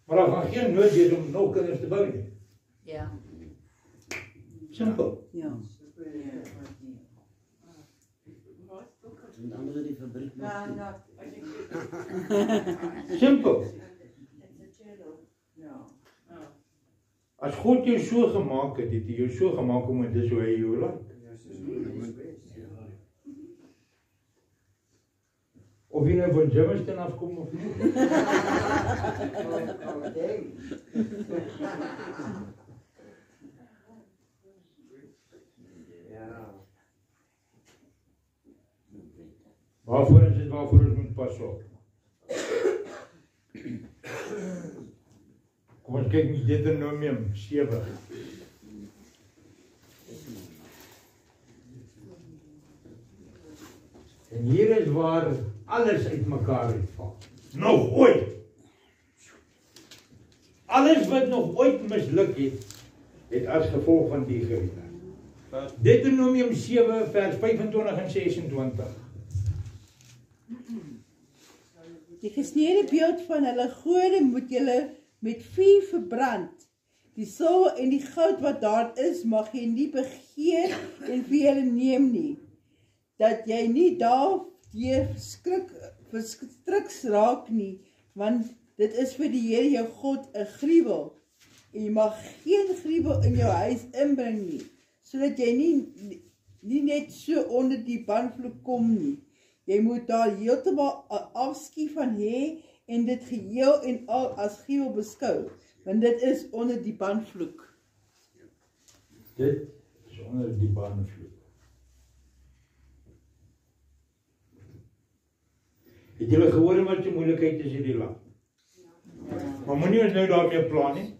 Maar daar gaan geen nood wees om nog kinders te bou nie. Ja. Simpel. Ja. En dan wil die fabriek Ja, nog ja. Simpel. Ja. As God jou so gemaak het, het hy jou so gemaak om dit so hy jou laat. Of jy nou van Jamestown afkom of nie. Waarvoor is dit waarvoor ons moet pas op? Kom ons kyk in Deuteronomium 7. En hier is waar alles uitmekaar uitval. Nog ooit. Alles wat nog ooit misluk het, het as gevolg van die gewees. Deuteronomium 7 vers 25 en 26. Die gesneede beeld van hulle gode moet julle met vuur verbrand. Die silwer en die goud wat daar is, mag jy nie begeer en vir julle neem nie. Dat jy nie daardeur verstriks raak nie, want dit is vir die Here jou God 'n gruwel. En jy mag geen gruwel in jou huis inbring nie, sodat jy nie net so onder die banvloek kom nie. Jy moet daar heeltemal 'n afskie van hê en dit geheel en al as gruwel beskou, want dit is onder die banvloek. Dit is onder die banvloek. Het julle gehoor wat die moeilikheid is in die land? Maar moenie ons nou daarmee plan nie.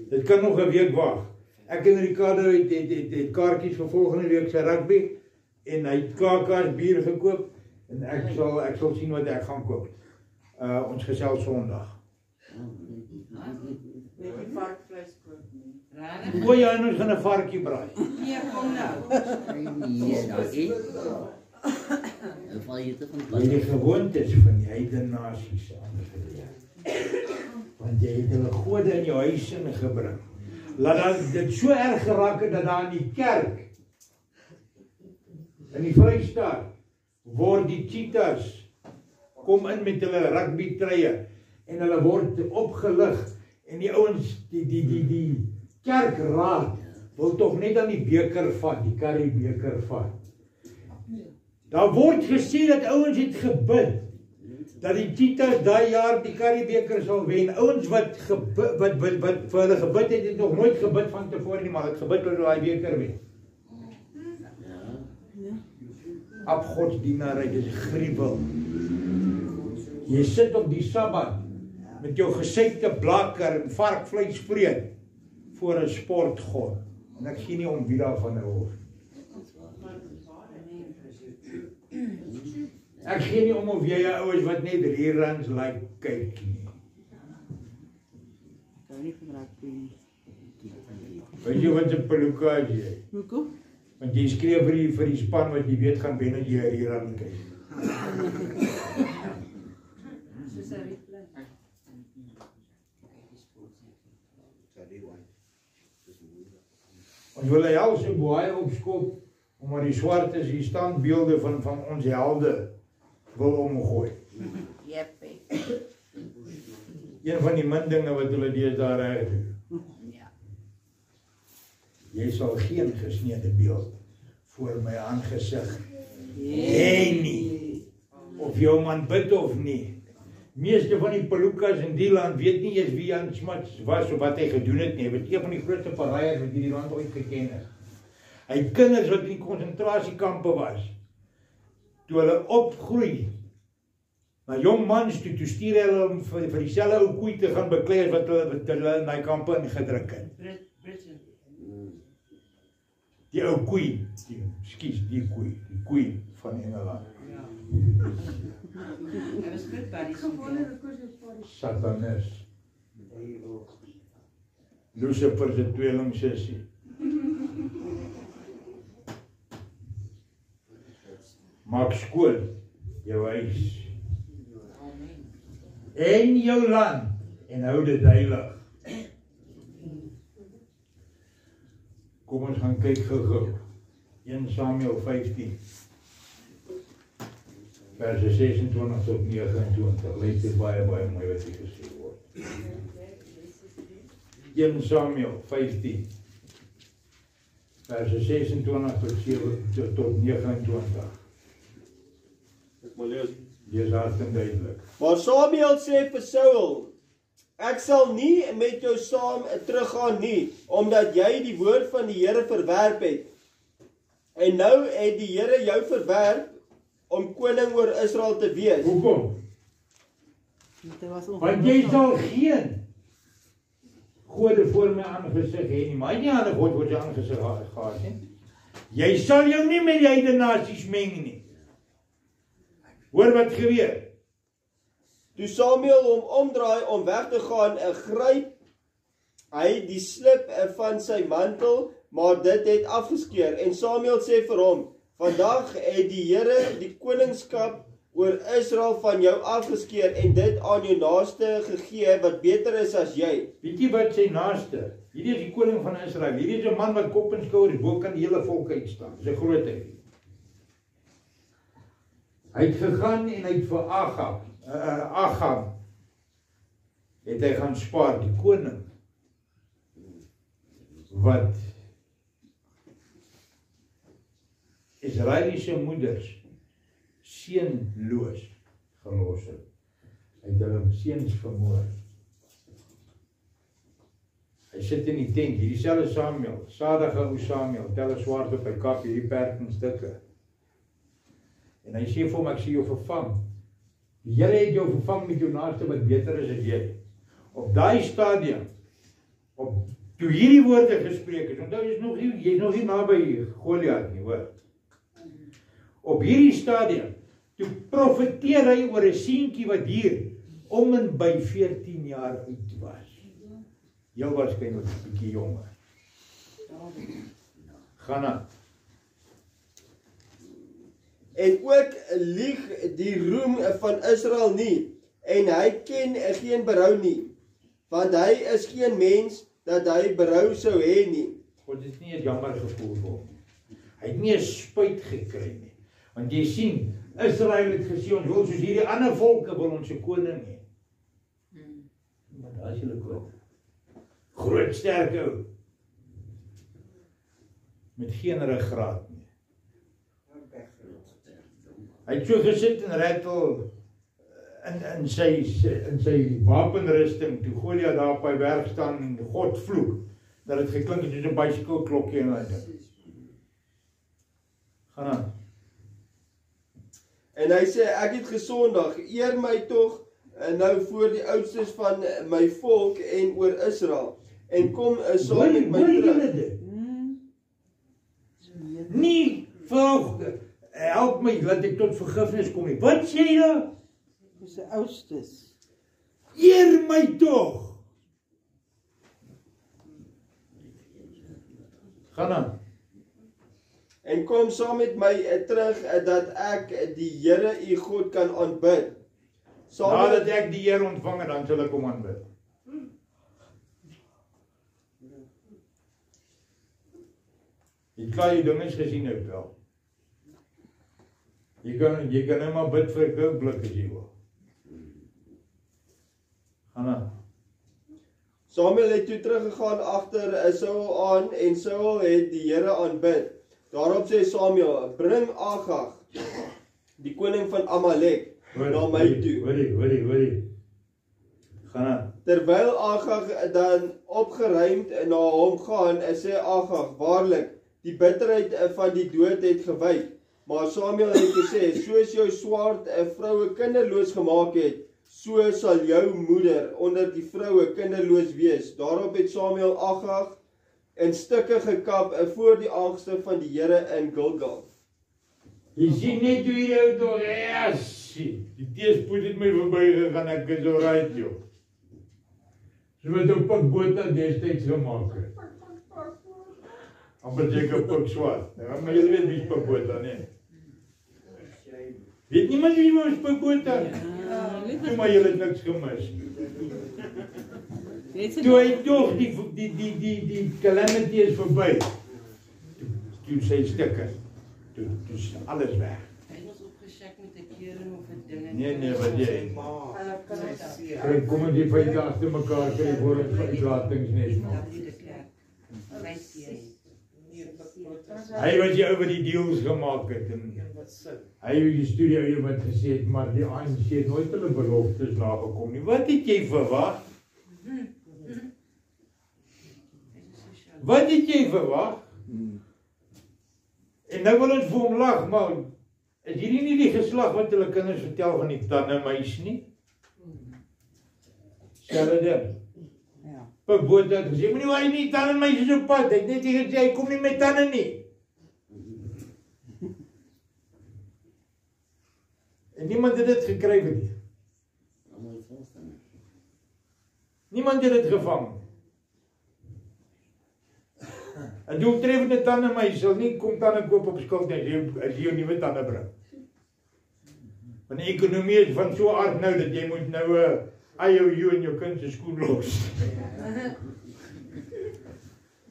Dit kan nog 'n week wag. Ek en Ricardo het kaartjies vir volgende week se rugby en hy het KK's bier gekoop en ek sal sien wat ek gaan koop. Ons gesels Sondag. Met die varkvleis koop nie. O ja, en ons gaan 'n varkie braai. Nee, kom nou. Nee, nou en val jy te van Die gewoontes van die heidene nasies aangeleer. Want jy het hulle gode in jou huis ingebring. Laat dit so erg geraak het dat daar in die kerk in die Vrystaat word die cheetahs kom in met hulle rugby treye en hulle word opgelig en die ouens die kerkraad wil tog net aan die beker vat, die curry beker vat. Daar word gesê dat ouens het gebid dat die cheetahs daai jaar die curry beker sal wen. Ouens wat vir hulle gebid het nog nooit gebid van tevore nie, maar het gebid dat daai beker wen. Afgodsdienarry, dis gruwel. Jy sit op die Sabbat met jou gesuikte blakker en varkvleis vreet voor 'n sportgod. En ek gee nie om wie daarvan nou hoor. Ek gee nie om of jy ouens wat net reruns like kyk nie. Ek hou nie van rugby nie. Weet jy wat 'n peluka is jy? Hoekom? Want jy skreef vir die span wat jy weet gaan wen as jy 'n rerun kyk. Soos 'n replay. Ons wil 'n helse boei opskop omdat die swartes hier standbeelde van ons helde wil omgooi. Jeppie. Een van die min dinge wat hulle deesdae reg doen. Jy sal geen gesneede beeld voor my aangesig hê nie. Of jou man bid of nie. Meeste van die Pelukas in die land weet nie eens wie Jan Smuts was of wat hy gedoen het nie. Hy was een van die grootste pariërs wat hierdie land ooit geken het. Hy het kinders wat in die konsentrasiekampe was. Toe hulle opgroei, na jong mans toe stuur hulle hom vir dieselfde ou koei te gaan beklei as wat hulle in die kampe ingedruk het. Die ou koei, die koei van Engeland. Hy was good buddies met Satanis. Lucifer se tweeling sussie. Maak skoon jou huis en jou land en hou dit heilig. Kom ons gaan kyk gou. 1 Samuel 15 verse 26 tot 29. Lyk dit baie mooi wat hier gesê word. 1 Samuel 15 verse 26 tot 29. Ek moet lees. Dis hard en duidelik. Maar Samuel sê vir Saul, ek sal nie met jou saam teruggaan nie, omdat jy die woord van die Here verwerp het. En nou het die Here jou verwerp om koning oor Israel te wees. Hoekom? Want jy sal geen gode voor my aangesig hê nie, maar nie aan 'n god word jy aangesig gehad nie. Jy sal jou nie met die heidene nasies meng nie. Hoor wat gebeur. Toe Samuel hom omdraai om weg te gaan, gryp hy die slip van sy mantel, maar dit het afgeskeur. En Samuel sê vir hom, vandag het die Here die koningskap oor Israel van jou afgeskeur en dit aan jou naaste gegee wat beter is as jy. Weet jy wat sy naaste? Hierdie is die koning van Israel. Hierdie is 'n man wat kop en skouers bo kan die hele volk uitstaan. Dis 'n grootheid. Hy het gegaan en hy het vir Agab het hy gaan spaar, die koning wat Israeliese moeders seunloos gelos het. Hy het hulle seuns vermoor. Hy sit in die tent, hierdie selfde Samuel, sadige ou Samuel, tel 'n swaard op sy kap, hierdie perk in stukke. En hy sê vir hom, ek sê jou vervang. Die Here het jou vervang met jou naaste wat beter is as jy. Op daai stadium, toe hierdie woorde gespreek is, onthou jy is nog nie naby Goliat nie, hoor. Op hierdie stadium, toe profeteer hy oor 'n seentjie wat hier om en by 14 jaar oud was. Heel waarskynlik 'n bietjie jonger. Gaan aan. En ook lieg die roem van Israel nie, en hy ken geen berou nie, want hy is geen mens dat hy berou sou hê nie. God het nie 'n jammer gevoel vir hom. Hy het nie 'n spyt gekry nie. Want jy sien, Israel het gesê, ons wil soos hierdie ander volke wil ons 'n koning hê. Maar daar is julle koning. Groot, sterk ou. Met geen ruggraat nie. Hy het so gesit en rattel in sy wapenrusting, toe Goliat daar op hy berg staan en God vloek, dat het geklink het soos 'n bicycle klokkie en hulle. Gaan aan. En hy sê, ek het gesondig, eer my tog nou voor die oudstes van my volk en oor Israel, en kom saam met my terug. Nie volg, help my, laat ek tot vergifnis kom nie. Wat sê jy daar? Dis die oudstes. Eer my tog. Gaan aan. En kom saam met my terug, dat ek die Here u God kan aanbid. Nadat ek die Here ontvang het, dan sal ek hom aanbid. Jy kan die dinges gesien het wel. Jy kan net maar bid vir 'n koublik as jy wil. Anna. Samuel het toe teruggegaan agter Saul aan en Saul het die Here aanbid. Daarop sê Samuel, bring Agag, die koning van Amalek, na my toe. Hoorie. Gaan aan. Terwyl Agag dan opgeruimd na hom gaan, sê Agag, waarlik, die bitterheid van die dood het gewyk. Maar Samuel het gesê, soos jou swaard 'n vroue kinderloos gemaak het, so sal jou moeder onder die vroue kinderloos wees. Daarop het Samuel Agag in stukke gekap voor die aangesig van die Here in Gilgal. Jy sien net hoe jy jou door die teespoed het my verby gegaan, ek is alright joh. So met een pak boota destijds gemaakt het. Amper zeker pak zwart. Maar jullie weten wie is pak boota, nee. Weet niemand wie was pak boota? Toe maar jullie het niks gemist. Toe hy toch die calamity is voorbij. Toen sy stikke. Toen is alles weg. Hy was opgeschek met die keren of het dingen. Nee, wat jy. Kijk, kom die 5 dae achter mekaar krijg voor het uitlatingsnes man. Hy wat jy over die deals gemaakt het. En hy het die studie uit wat gesê het, maar die ANC het nooit hulle beloftes nagekom nie. Wat het jy verwacht? Wat het jy verwacht? En nou wil ons vir hom lag, maar is hierdie nie die geslag wat hulle kinders vertel van die tannenmuis nie? Selfde ding. Pak Boot het gesê, moenie waar nie, tannenmuis is op pad. Hy het net gesê, hy kom nie met tanden nie. En niemand het dit gekry vir die. Niemand het dit gevang. 'n doeltreffende tandemys sal nie kom tande koop op skuld nie, as jy jou nuwe tande bring. Want die ekonomie is van so aard nou, dat jy moet nou IOU in jou kind se skoen los.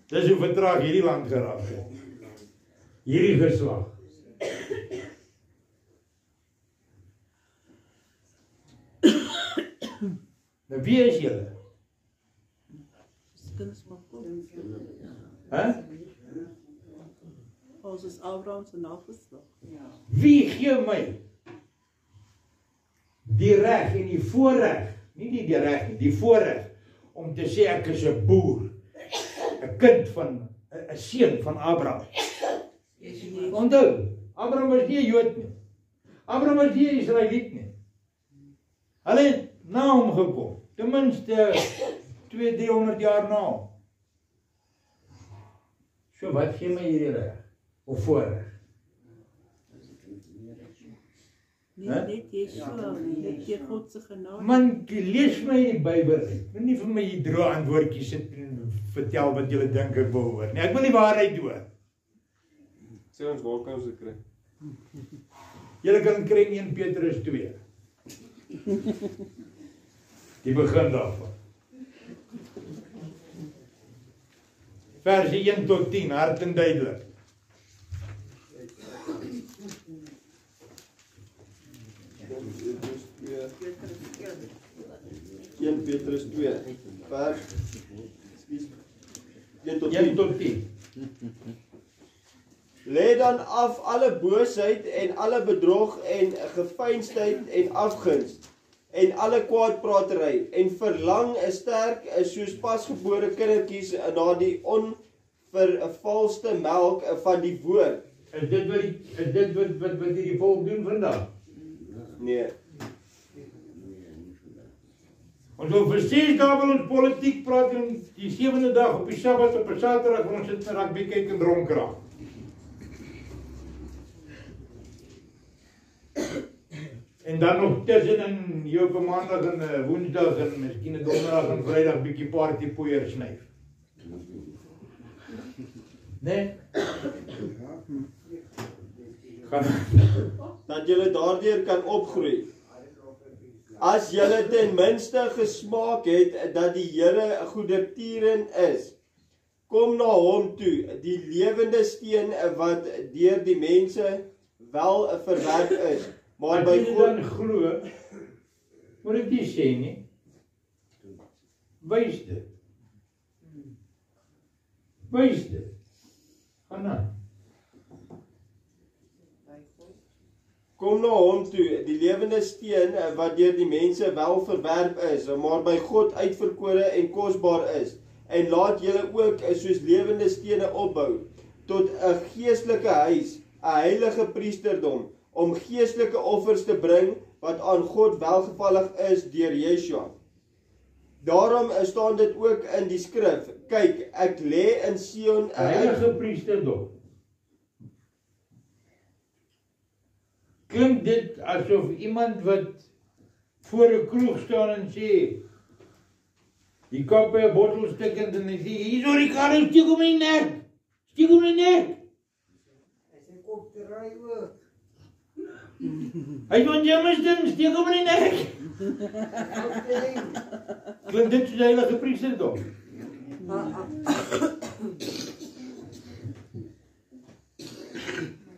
Dis hoe vertraag hierdie land geraak het. Hierdie geslag. Nou wie is julle? Ons is Abraham se nageslag. Wie gee my die reg en die voorreg, nie die reg nie, die voorreg om te sê ek is 'n boer, 'n kind van 'n seun van Abraham. Onthou, Abraham was nie 'n Jood nie. Abraham was nie 'n Israeliet nie. Hulle het na hom gekom, ten minste 200-300 jaar na hom. So wat gee my hierdie reg of voorreg? Net Yeshua, net die God se genade. Man, lees my die Bybel uit. Moet nie vir my die droë antwoordjies sit en vertel wat julle dink ek wil hoor nie. Ek wil die waarheid hoor. Sê ons waar kan ons dit kry? Julle kan kry in 1 Petrus 2. Die begin daarvan. Versie 1 tot 10, hard en duidelik. Petrus 2, vers 1 tot 10. Lê dan af alle boosheid en alle bedrog en geveinsdheid en afguns en alle kwaadpratery en verlang sterk soos pasgebore kindertjies na die onvervalste melk van die woord. Is dit wat die volk doen vandag? Nee. Ons wil vir 6 dae wil ons politiek praat en die 7de dag op die Sabbat op 'n Saterdag ons sit in rugby kyk en dronk raak. En dan nog tussenin hier op 'n Maandag en 'n Woensdag en miskien 'n Donderdag en Vrydag bietjie party poeier snyf. Nee? Dat julle daardeur kan opgroei. As julle ten minste gesmaak het dat die Here 'n goedertieren is, kom na hom toe, die lewende steen wat deur die mense wel verwerp is, maar by God dan glo, moet ek nie sê nie. Wys dit. Wys dit. Gaan aan. Kom na hom toe, die lewende steen wat deur die mense wel verwerp is, maar by God uitverkore en kosbaar is. En laat julle ook soos lewende stene opbou tot 'n geestelike huis, 'n heilige priesterdom, om geestelike offers te bring wat aan God welgevallig is deur Yeshua. Daarom staan dit ook in die skrif: kyk, ek lê in Sion 'n heilige priesterdom. Klink dit asof iemand wat voor 'n kroeg staan en sê, die kop by 'n bottel stikkend en hy sê, hier is oor die karel, steek hom in die nek. Steek hom in die nek. Hy sê kop te raai ook. Hy doen Jamestown, steek hom in die nek. Klink dit soos 'n heilige priesterdom?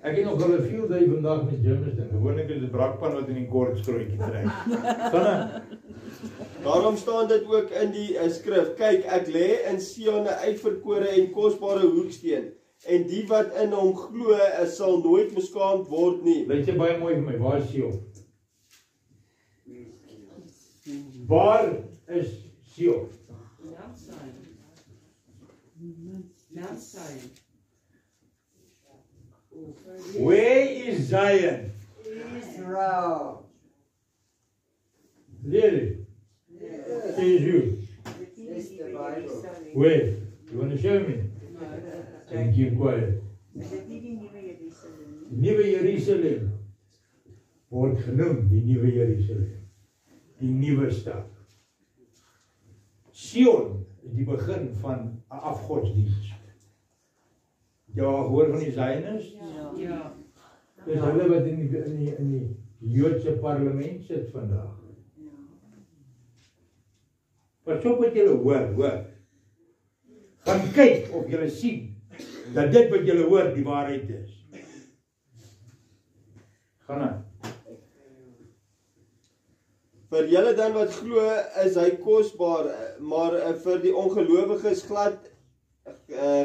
Ek het nog wel 'n field day vandag met Jamestown. Gewoonlik is dit brakpan wat in die kortsgrootjie trek. Daarom staan dit ook in die skrif: kyk, ek lê in Sion 'n uitverkore en kosbare hoeksteen, en die wat in hom glo sal nooit beskaamd word nie. Weet jy baie mooi vir my, waar is Sion? Waar is Sion? Mount Zion. Mount Zion. Where is Zion? Israel. Really? Says you. It's the Bible. Where? You want to show me? And keep quiet. Nuwe Jerusalem word genoem die Nuwe Jerusalem. Die nuwe stad. Sion is die begin van 'n afgodsdiens. Ja, hoor van die Zioners? Ja. Dis hulle wat in die Joodse parlement sit vandag. Wat so wat julle hoor. Gaan kyk of julle sien dat dit wat julle hoor die waarheid is. Gaan aan. Vir julle dan wat glo, is hy kosbaar, maar vir die ongelowiges glad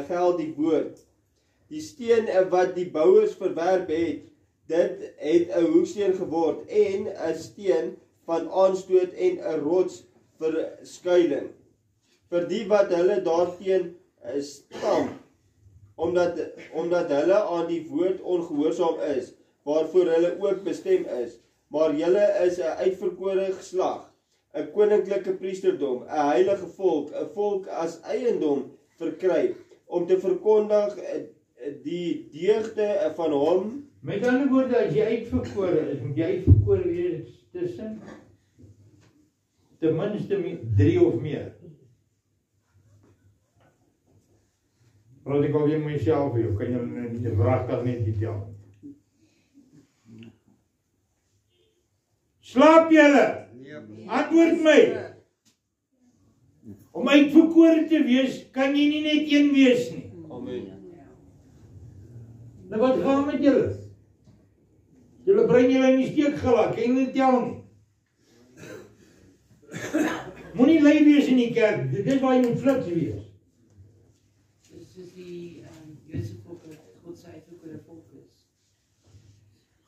geld die woord. Die steen wat die bouers verwerp het, dit het 'n hoeksteen geword en 'n steen van aanstoot en 'n rots vir skuiling. Vir die wat hulle daarteen stamp, omdat hulle aan die woord ongehoorsaam is, waarvoor hulle ook bestem is. Maar julle is 'n uitverkore geslag, 'n koninklike priesterdom, 'n heilige volk, 'n volk as eiendom verkry, om te verkondig die deugde van hom. Met ander woorde, as jy uitverkore is, moet jy uitverkore wees tussen ten minste 3 of meer. Praat ek alweer myself hier, kan julle nie wragtig net die tel. Slaap julle? Antwoord my. Om uitverkore te wees, kan jy nie net een wees nie. Amen. Nou wat gaan met julle? Julle bring julle in die steek gelaat, kan jy nie tel nie. Moenie lui wees in die kerk, dit is waar jy moet fliks wees. Soos die Joodse volk wat God se uitverkore volk is.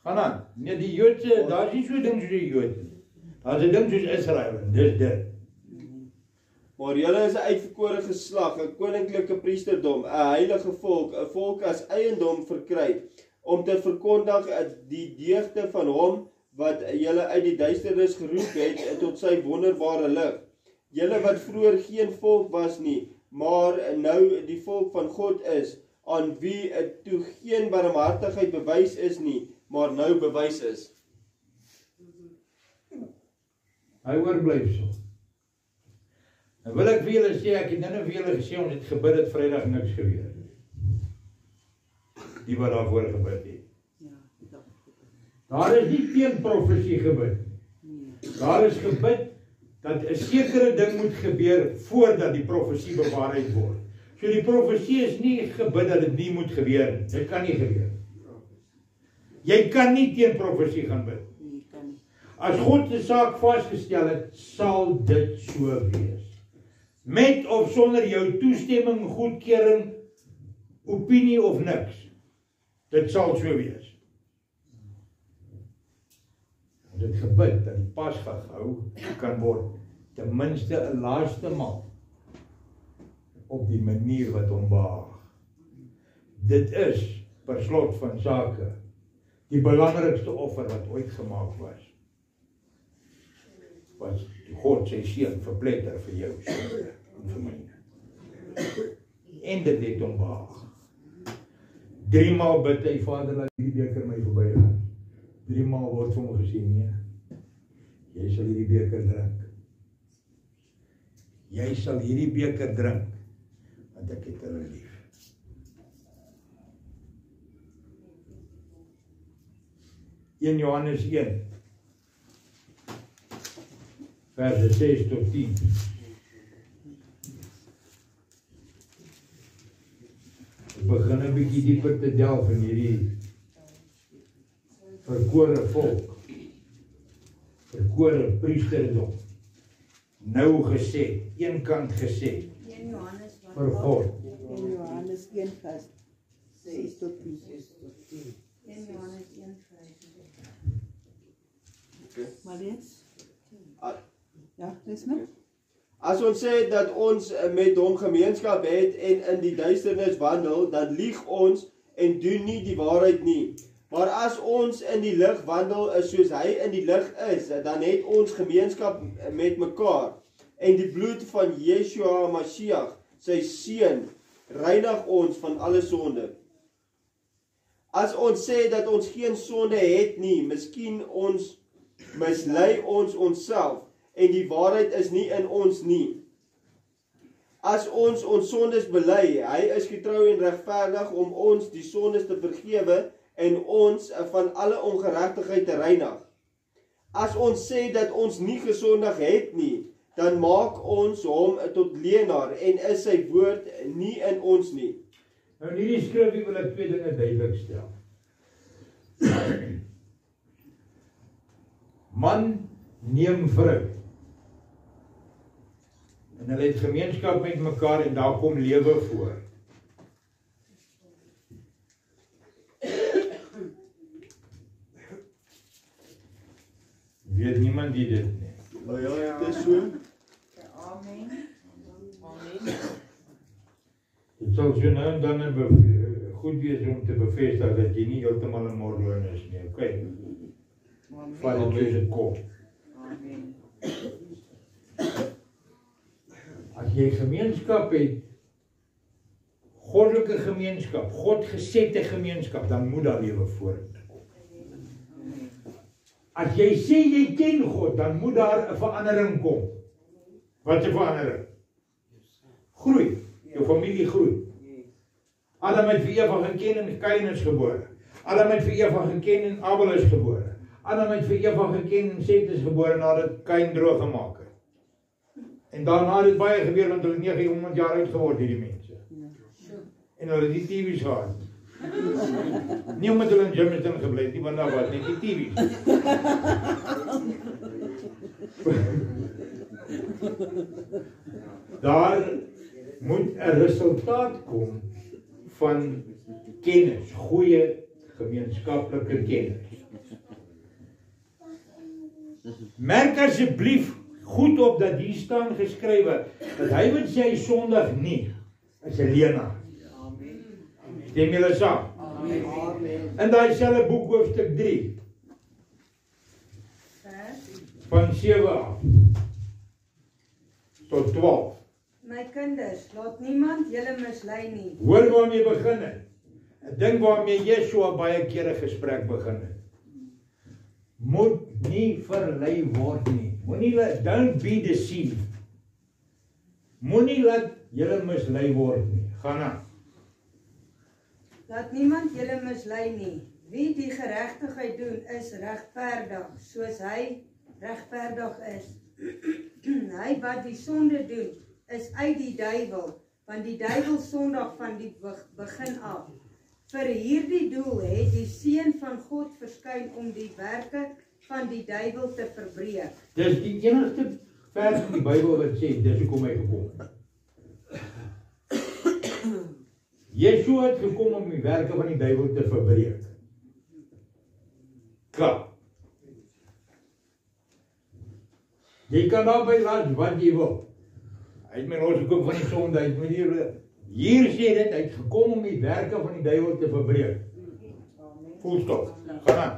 Gaan aan. Nee, die Joodse, daar is nie so 'n ding soos die Jode. Daar is 'n ding soos Israel, en dis dit. Maar julle is 'n uitverkore geslag, 'n koninklike priesterdom, 'n heilige volk, 'n volk as eiendom verkry, om te verkondig die deugde van hom wat julle uit die duisternis geroep het tot sy wonderbare lig. Julle wat vroeër geen volk was nie, maar nou die volk van God is, aan wie toe geen barmhartigheid bewys is nie, maar nou bewys is. Hy oorblyf so. En wil ek vir julle sê, ek het nou vir julle gesê, ons het gebid het Vrydag niks gebeur. Die wat daarvoor gebid het. Daar is nie teen profesie gebid. Daar is gebid dat 'n sekere ding moet gebeur voordat die profesie bewaarheid word. So die profesie is nie gebid dat dit nie moet gebeur nie. Dit kan nie gebeur. Jy kan nie teen profesie gaan bid. As God se saak vasgestel het, sal dit so wees. Met of sonder jou toestemming, goedkeuring, opinie of niks. Dit sal so wees. Ons het gebid dat die Pasga gehou kan word, ten minste 'n laaste maal, op die manier wat hom behaag. Dit is, per slot van sake, die belangrikste offer wat ooit gemaak was. Was God sy seun verpletter vir jou sonde en vir myne. En dit het hom behaag. 3 maal bid hy, Vader, laat hierdie beker my verbygaan. 3 maal word vir hom gesê, nee, jy sal hierdie beker drink. Jy sal hierdie beker drink, want ek het hulle lief. In Johannes 1, verse 6 tot 10. Ek begin 'n bietjie dieper te delf in hierdie verkore volk, verkore priesterdom. Nou gesê, eenkant gesê, vir God. In Johannes 1 vers 6 tot 10. In Johannes 1 vers 6. Maar lees. Ja, lees nou. As ons sê dat ons met hom gemeenskap het en in die duisternis wandel, dan lieg ons en doen nie die waarheid nie. Maar as ons in die lig wandel soos hy in die lig is, dan het ons gemeenskap met mekaar. En die bloed van Yeshua Mashiach, sy seun, reinig ons van alle sonde. As ons sê dat ons geen sonde het nie, miskien ons mislei ons onsself en die waarheid is nie in ons nie. As ons sondes bely, hy is getrou en regverdig om ons die sondes te vergewe en ons van alle ongeregtigheid te reinig. As ons sê dat ons nie gesondig het nie, dan maak ons hom tot leienaar en is sy woord nie in ons nie. Nou in hierdie skrifgie wil ek 2 dinge duidelik stel. Man neem vrou. En hulle het gemeenskap met mekaar en daar kom lewe voor. Weet niemand die dit nie. Nou ja, dit is so. Amen. Dit sal so nou en dan goed wees om te bevestig dat jy nie heeltemal 'n morloon is nie, okay? Vat dit soos dit kom. Amen. As jy gemeenskap het, goddelike gemeenskap, Godgesette gemeenskap, dan moet daar lewe vorentoe kom. As jy sê jy ken God, dan moet daar 'n verandering kom. Wat 'n verandering? Groei. Jou familie groei. Adam het vir Eva geken en Kain is gebore. Adam het vir Eva geken en Abel is gebore. Adam het vir Eva geken en Set is gebore nadat Kain droog gemaak het. En daarna het dit baie gebeur want hulle 900 jaar oud geword hierdie mense. En hulle het die TV's gehad. Nie omdat hulle in Jamestown gebly het nie, want daar was net die TV's. Daar moet 'n resultaat kom van kennis, goeie gemeenskaplike kennis. Merk asseblief goed op dat hier staan geskrywe dat hy wat sê hy sondig nie, is 'n leienaar. Stem julle saam? In daai selfe boek hoofstuk 3 van 7 af tot 12. My kinders, laat niemand julle mislei nie. Hoor waarmee begin het. 'n Ding waarmee Yeshua baie kere gesprek begin het. Moet nie verlei word nie. Moenie laat, don't be deceived. Moenie laat julle mislei word nie. Gaan aan. Laat niemand julle mislei nie. Wie die geregtigheid doen, is regverdig, soos hy regverdig is. Hy wat die sonde doen, is uit die duiwel, want die duiwel sondig van die begin af. Vir hierdie doel het die Seun van God verskyn om die werke van die duiwel te verbreek. Dis die enigste vers in die Bybel wat sê, dis hoekom hy gekom het. Yeshua het gekom om die werke van die duiwel te verbreek. Klaar. Jy kan daarby laat wat jy wil. Hy het my losgekom van die sonde, hy het my hier sê dit, hy het gekom om die werke van die duiwel te verbreek. Voelstop, gaan aan.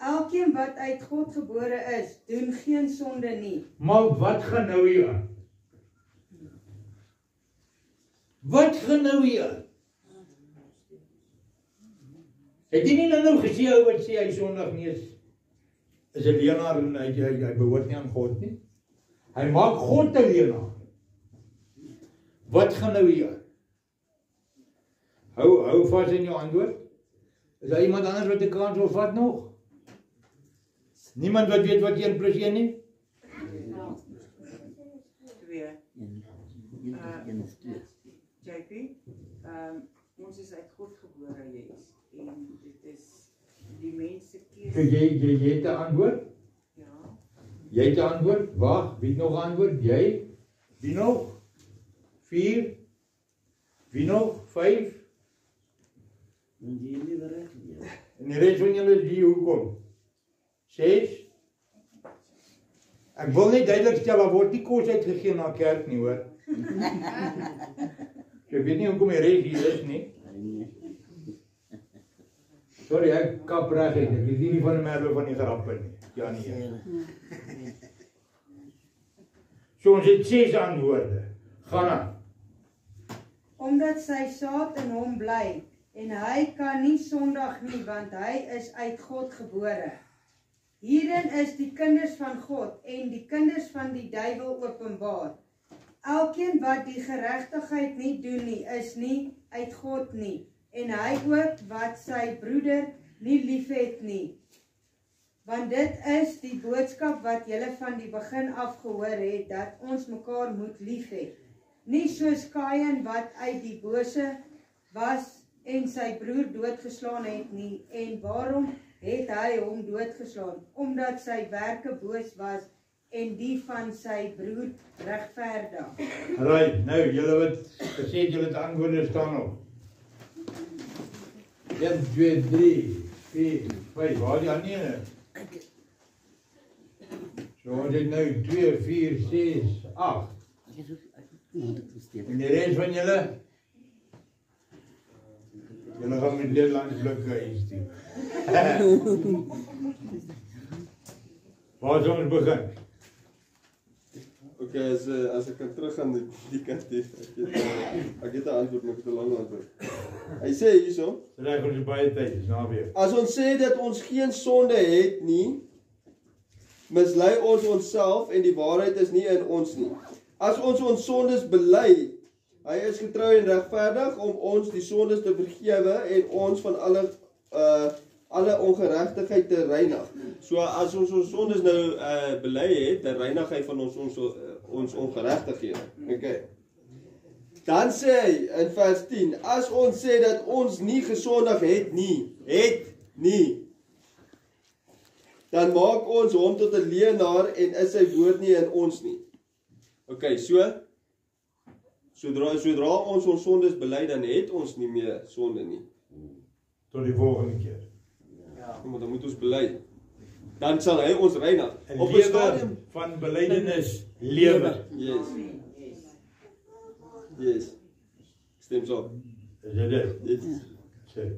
Elkeen wat uit God gebore is, doen geen sonde nie. Maar wat gaan nou hier aan? Wat gaan nou hier aan? Het jy nie nou gesê ou wat sê hy sondig nie is 'n leenaar en hy behoort nie aan God nie? Hy maak God 'n leenaar. Wat gaan nou hier aan? Hou vas in jou antwoord. Is daar iemand anders wat 'n kans wil vat nog? Niemand wat weet wat 1 + 1 nie? 2. JP, ons is uit God gebore, jy is. En dit is die mense keuse. Jy het 'n antwoord? Ja. Jy het 'n antwoord? Wag, wie het nog 'n antwoord? Jy? Wie nog? 4? Wie nog? 5? En die En die res van julle is hier, hoekom? 6? Ek wil net duidelik stel, daar word nie kos uitgegee na kerk nie, hoor. Ek weet nie hoekom die res hier is nie. Sorry, ek kap reg uit. Ek is nie van die merwe van die grappe nie. Ja nie. So ons het 6 antwoorde. Gaan aan. Omdat sy saad in hom bly, en hy kan nie sondig nie, want hy is uit God gebore. Hierin is die kinders van God en die kinders van die duiwel openbaar. Elkeen wat die geregtigheid nie doen nie, is nie uit God nie, en hy ook wat sy broeder nie liefhet nie. Want dit is die boodskap wat julle van die begin af gehoor het, dat ons mekaar moet liefhet. Nie soos Kain wat uit die bose was en sy broer doodgeslaan het nie. En waarom het hy hom doodgeslaan? Omdat sy werke boos was en die van sy broer regverdig. Right, nou, julle wat gesê het, julle het antwoorde staan op. 1, 2, 3, 4, 5, waar die aan ene? So ons het nou 2, 4, 6, 8. En die rest van julle? Julle gaan met Nederlands blikke huis toe. Waar sal ons begin? Oké, as ek kan terug aan die kant toe. Ek het 'n antwoord, maar ek het 'n lang antwoord. Hy sê hierso, reg ons baie tyd, dis nou weer. As ons sê dat ons geen sonde het nie, mislei ons onsself en die waarheid is nie in ons nie. As ons sondes bely, hy is getrou en regverdig om ons die sondes te vergewe en ons van alle ongeregtigheid te reinig. So as ons sondes nou bely het, dan reinig hy van ons ongeregtighede. Okay. Dan sê hy in vers 10, as ons sê dat ons nie gesondig het nie, dan maak ons hom tot 'n leenaar en is sy woord nie in ons nie. Okay, sodra ons sondes bely, dan het ons nie meer sonde nie. Tot die volgende keer. Ja, maar dan moet ons bely. Dan sal hy ons reinig. Op 'n stadium van belydenis lewe. Yes. Stem so. Is dit dit? Sê.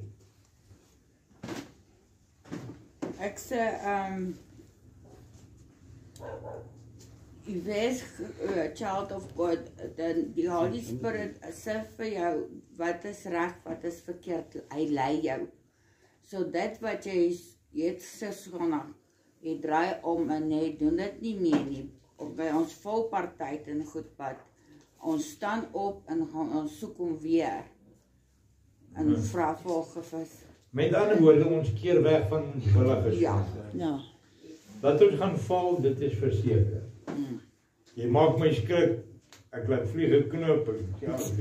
Ek sê, if is a child of God, dan die Holy Spirit sê vir jou, wat is reg, wat is verkeerd, hy lei jou. So dit wat jy het sondig, jy draai om en jy doen dit nie meer nie. Of by ons volpartyd en goed pad, ons staan op en gaan ons soek hom weer. En vra volgens. Met ander woorde, ons keer weg van ons willigers. Ja. Dat ons gaan val, dit is verseker. Jy maak my skrik, ek laat vliege knop, ja, so.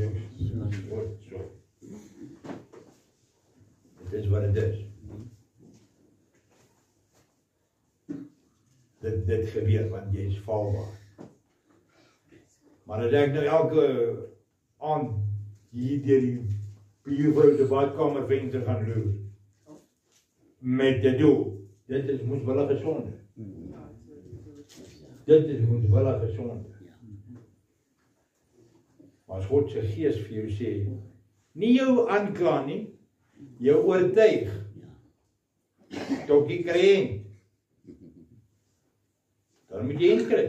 Dit is wat het is. Dit gebeur, want jy is valbaar. Maar as ek nou elke aand hier deur die buurvrou se badkamervenster gaan loer. Met die doel. Dit is moeswillige sonde. Dit is moeswillige sonde. Maar as God se gees vir jou sê, nie jou aankla nie, jou oortuig. Tokkie kry. Dan moet jy inkry.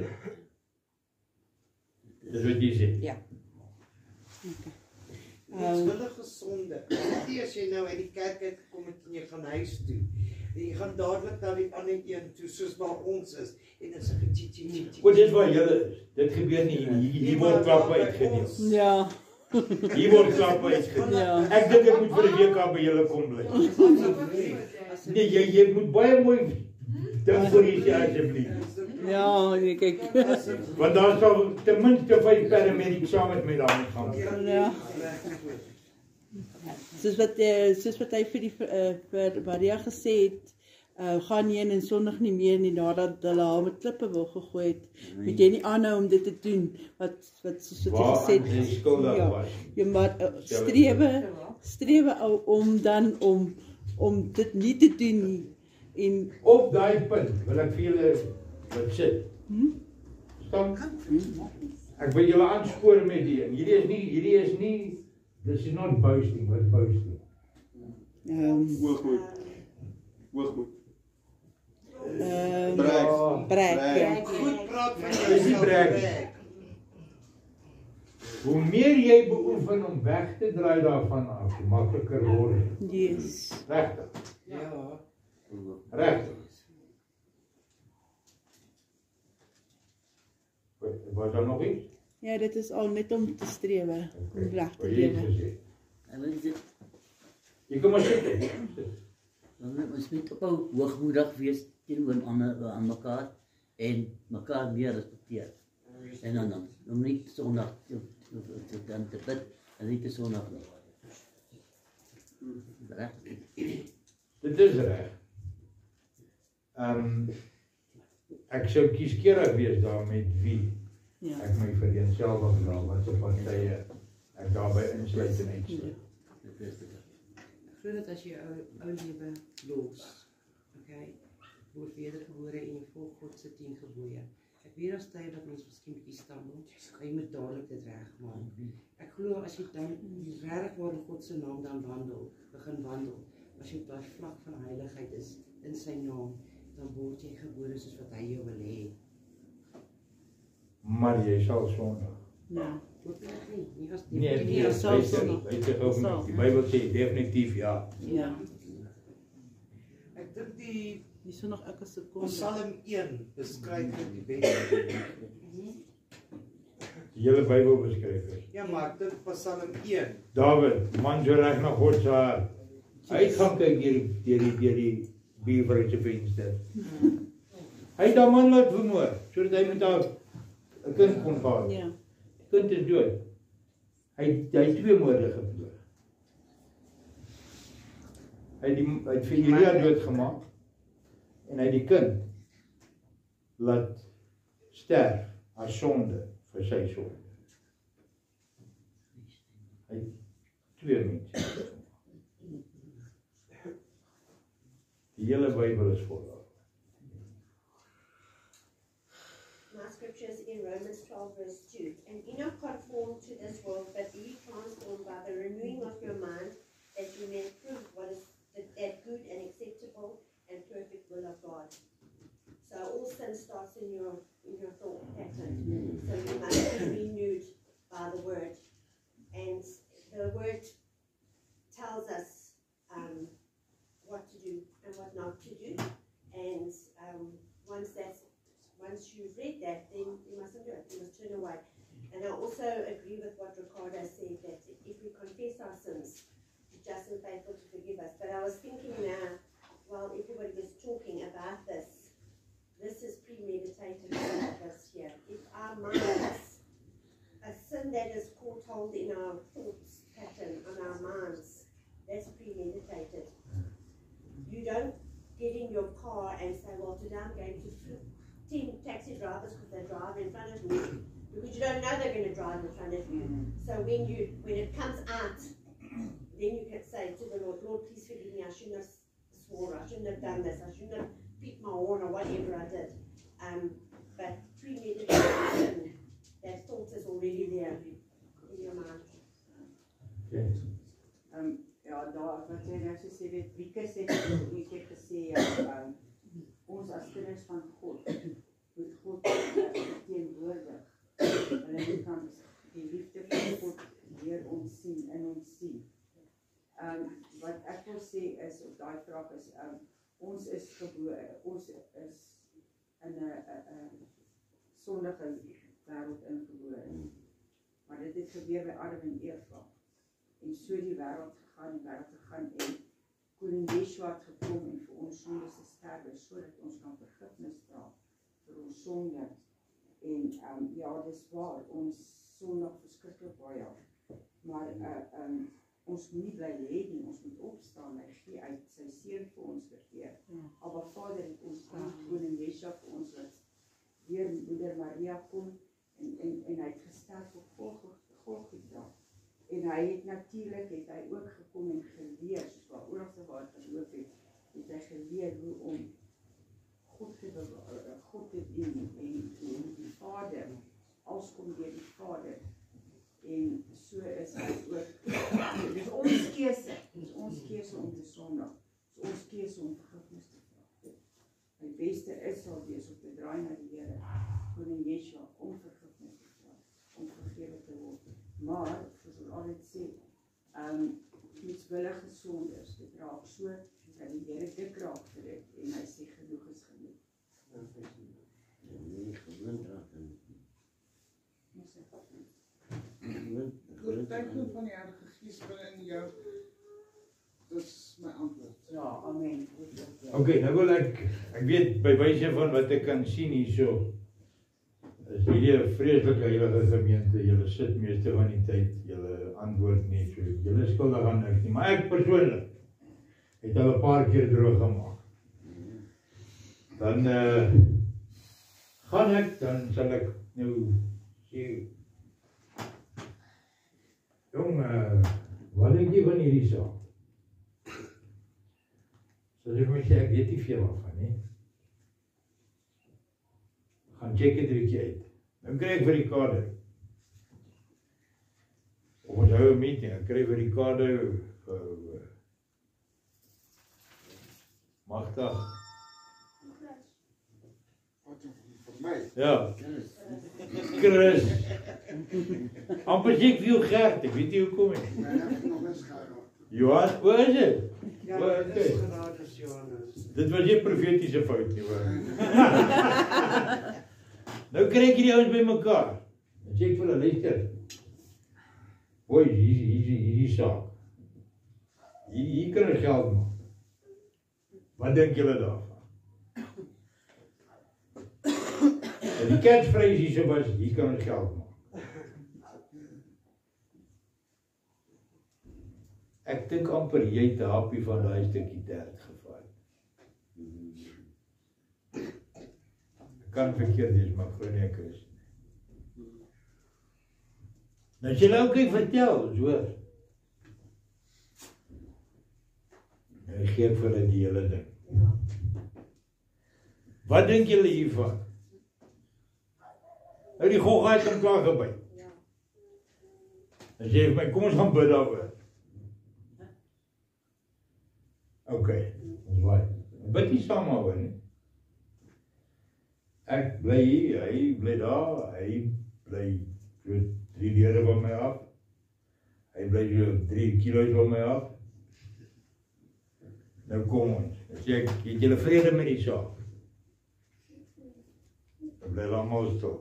Dis wat jy sê. Ja. Moeswillige sonde. Nie as jy nou uit die kerk uit gekom het en jy gaan huis toe. En jy gaan dadelik na die ander een toe, soos waar ons is. En dan sê jy Wat dit waar julle is. Dit gebeur nie hier word klappe uitgedeel. Ja. Hier word klappe uitgedeel. Ja. Ek dink ek moet vir 'n week aan by julle kom bly. Nee, jy moet baie mooi dink vir jy sê asseblief. Ja, nee, kyk. Want daar sal ten minste 5 paramedics saam met my daar moet gaan. Ja. Soos wat hy vir Maria gesê het, gaan nie en sondig nie meer nie, nadat hulle haar met klippe wil gegooi het, moet jy nie aanhou om dit te doen, wat soos wat jy gesê het, jy maar strewe om dan om dit nie te doen nie, en op daai punt wil ek vir julle wat sit. Staan. Ek wil julle aanspoor met die een. Hierdie is nie this is not boasting, but boasting. Hoogmoed. Hoogmoed. Brek, ja. goed praat van Dis nie brek. Hoe meer jy beoefen om weg te draai daarvan af, hoe makliker word dit. Yes. Regtig. Ja. Regtig. Was daar nog iets? Ja, dit is al net om te strewe, om reg te lewe. Jy kom maar sit. Ons moet ophou hoogmoedig wees teenoor aan mekaar en mekaar meer respekteer. En dan om nie Sondag dan te bid en nie te Sondag nie. Reg? Dit is reg. Ek sou kieskeurig wees daar met wie ek my vereenselwig dra, wat se partye ek daarby insluit en uitsluit. Ek glo dat as jy ou lewe los, okay, word wedergebore en jy volg God se 10 gebooie. Ek weet daar's tye dat mens miskien bietjie stammel, maar jy moet dadelik dit regmaak. Ek glo as jy dan regtig waar in God se naam dan begin wandel, as jy op daai vlak van heiligheid is in sy naam, dan word jy gebore soos wat hy jou wil hê. Maar jy sal sondig. Ja. Nie as Nee, sal sondig. Die Bybel sê definitief ja. Ja. Ek dink die Dis nog elke sekonde. Psalm 1 beskryf dit die beste. Die hele Bybel beskryf dit. Ja, maar ek dink Psalm 1. David, man so reg na God se hart. Hy gaan kyk deur die buurvrou se venster. Hy het daai man laat vermoor sodat hy met haar 'n kind kon gehad. Ja. Die kind is dood. Hy 2 moorde gepleeg. Hy het vir Elia doodgemaak en hy het die kind laat sterf as sonde vir sy sonde. Hy 2 mense. Die hele Bybel is vol daarvan. My scripture is in Romans 12 verse 2. And be not conformed to this world, but be transformed by the renewing of your mind, that you may prove what is that good and acceptable and perfect will of God. So all sin starts in your thought pattern. So you must be renewed by the word. And the word tells us what to do and what not to do. And once you've read that, then you mustn't do it. You must turn away. And I also agree with what Ricardo said, that if we confess our sins, He's just and faithful to forgive us. But I was thinking now, while everybody was talking about this is premeditated this here. If our minds, a sin that is caught hold in our thoughts pattern, on our minds, that's premeditated. You don't get in your car and say, well, today I'm going to flip 10 taxi drivers because they drive in front of me, because you don't know they're going to drive in front of you. So when it comes out, then you can say to the Lord, Lord, please forgive me, I shouldn't have swore, I shouldn't have done this, I shouldn't have picked my horn or whatever I did. But premeditation, that thought is already there in your mind. Okay. Ja, daar wat jy nou so sê, Wieke sê, ek het gesê, ons as kinders van God, moet God verteenwoordig. Hulle moet kan die liefde van God weer ons sien, in ons sien. Wat ek wil sê is, op daai vraag is, ons is in 'n sondige wêreld ingebore. Maar dit het gebeur by Adam en Eva. En so die wêreld gegaan en Koning Yeshua het gekom en vir ons sondes gesterwe sodat ons kan vergifnis vra vir ons sonde. En ja, dis waar, ons sondig verskriklik baie. Maar ons moet nie bly lê nie, ons moet opstaan. Hy gee uit sy seun vir ons gegee. Maar Vader het ons Koning Yeshua vir ons laat weer Moeder Maria kom en hy het gesterf op Golgotha. En hy het natuurlik ook gekom en geleer, soos waar oorlogse waar geloof het hy geleer hoe om God te dien en die Vader, als kom deur die Vader. En so is hy ook. Dis ons keuse om te sondig. Dis ons keuse om vergifnis te vra. My beste sal wees om te draai na die Here, Koning Yeshua, om vergifnis te vra, om vergewe te word. Maar, soos ons altyd sê, moedswillige sondes, dit raak so, dat die Here dik raak vir dit, en hy sê genoeg is genoeg. Goed, teken van die Heilige Gees binne in jou, dit is my antwoord. Ja, amen. Okay, nou wil ek weet, by wyse van wat ek kan sien hierso, is hierdie 'n vreeslike heilige gemeente, julle sit meeste van die tyd, julle antwoord nie, so julle skuldig aan niks nie, maar ek persoonlik het al 'n paar keer droog gemaak. Dan gaan ek, dan sal ek nou sê, jong, wat dink jy van hierdie saak? Soos ek my sê, ek weet nie veel van nie. Gaan check dit 'n bietjie uit. Dan kry ek vir Ricardo. Of ons hou 'n meeting, ek kry vir Ricardo Magda. Wat vir my? Ja. Chris. Amper sê ek vir jou Gert, ek weet nie hoekom nie. Nee, ek het nog eens geraad. Johan, hoe is dit? Ja, dit is geraad as Johannes. Dit was nie profetiese fout nie, hoor. Nou kry ek hierdie ouens by mekaar. Dan sê ek vir hulle, luister. Boys, hierdie saak. Hier kan ons geld maak. Wat dink julle daarvan? En die catchphrase hierso was, hier kan ons geld maak. Ek dink amper jy het 'n happie van daai stukkie tert gevat. Kan verkeerd wees, maar glo nie ek is. Nou jy nou kyk vertel, hoor. Nou gee ek vir hulle die hele ding. Wat dink julle hiervan? Nou die gogga het hom klaar gebyt. En sê vir my, kom ons gaan bid daaroor. Okay, ons waai. Bid nie saam oor nie. Ek bly hier, hy bly daar, hy bly so 3 deure van my af. Hy bly so 3 kilo's van my af. Nou kom ons. As jy het julle vrede met die saak. Dan bly almal stil.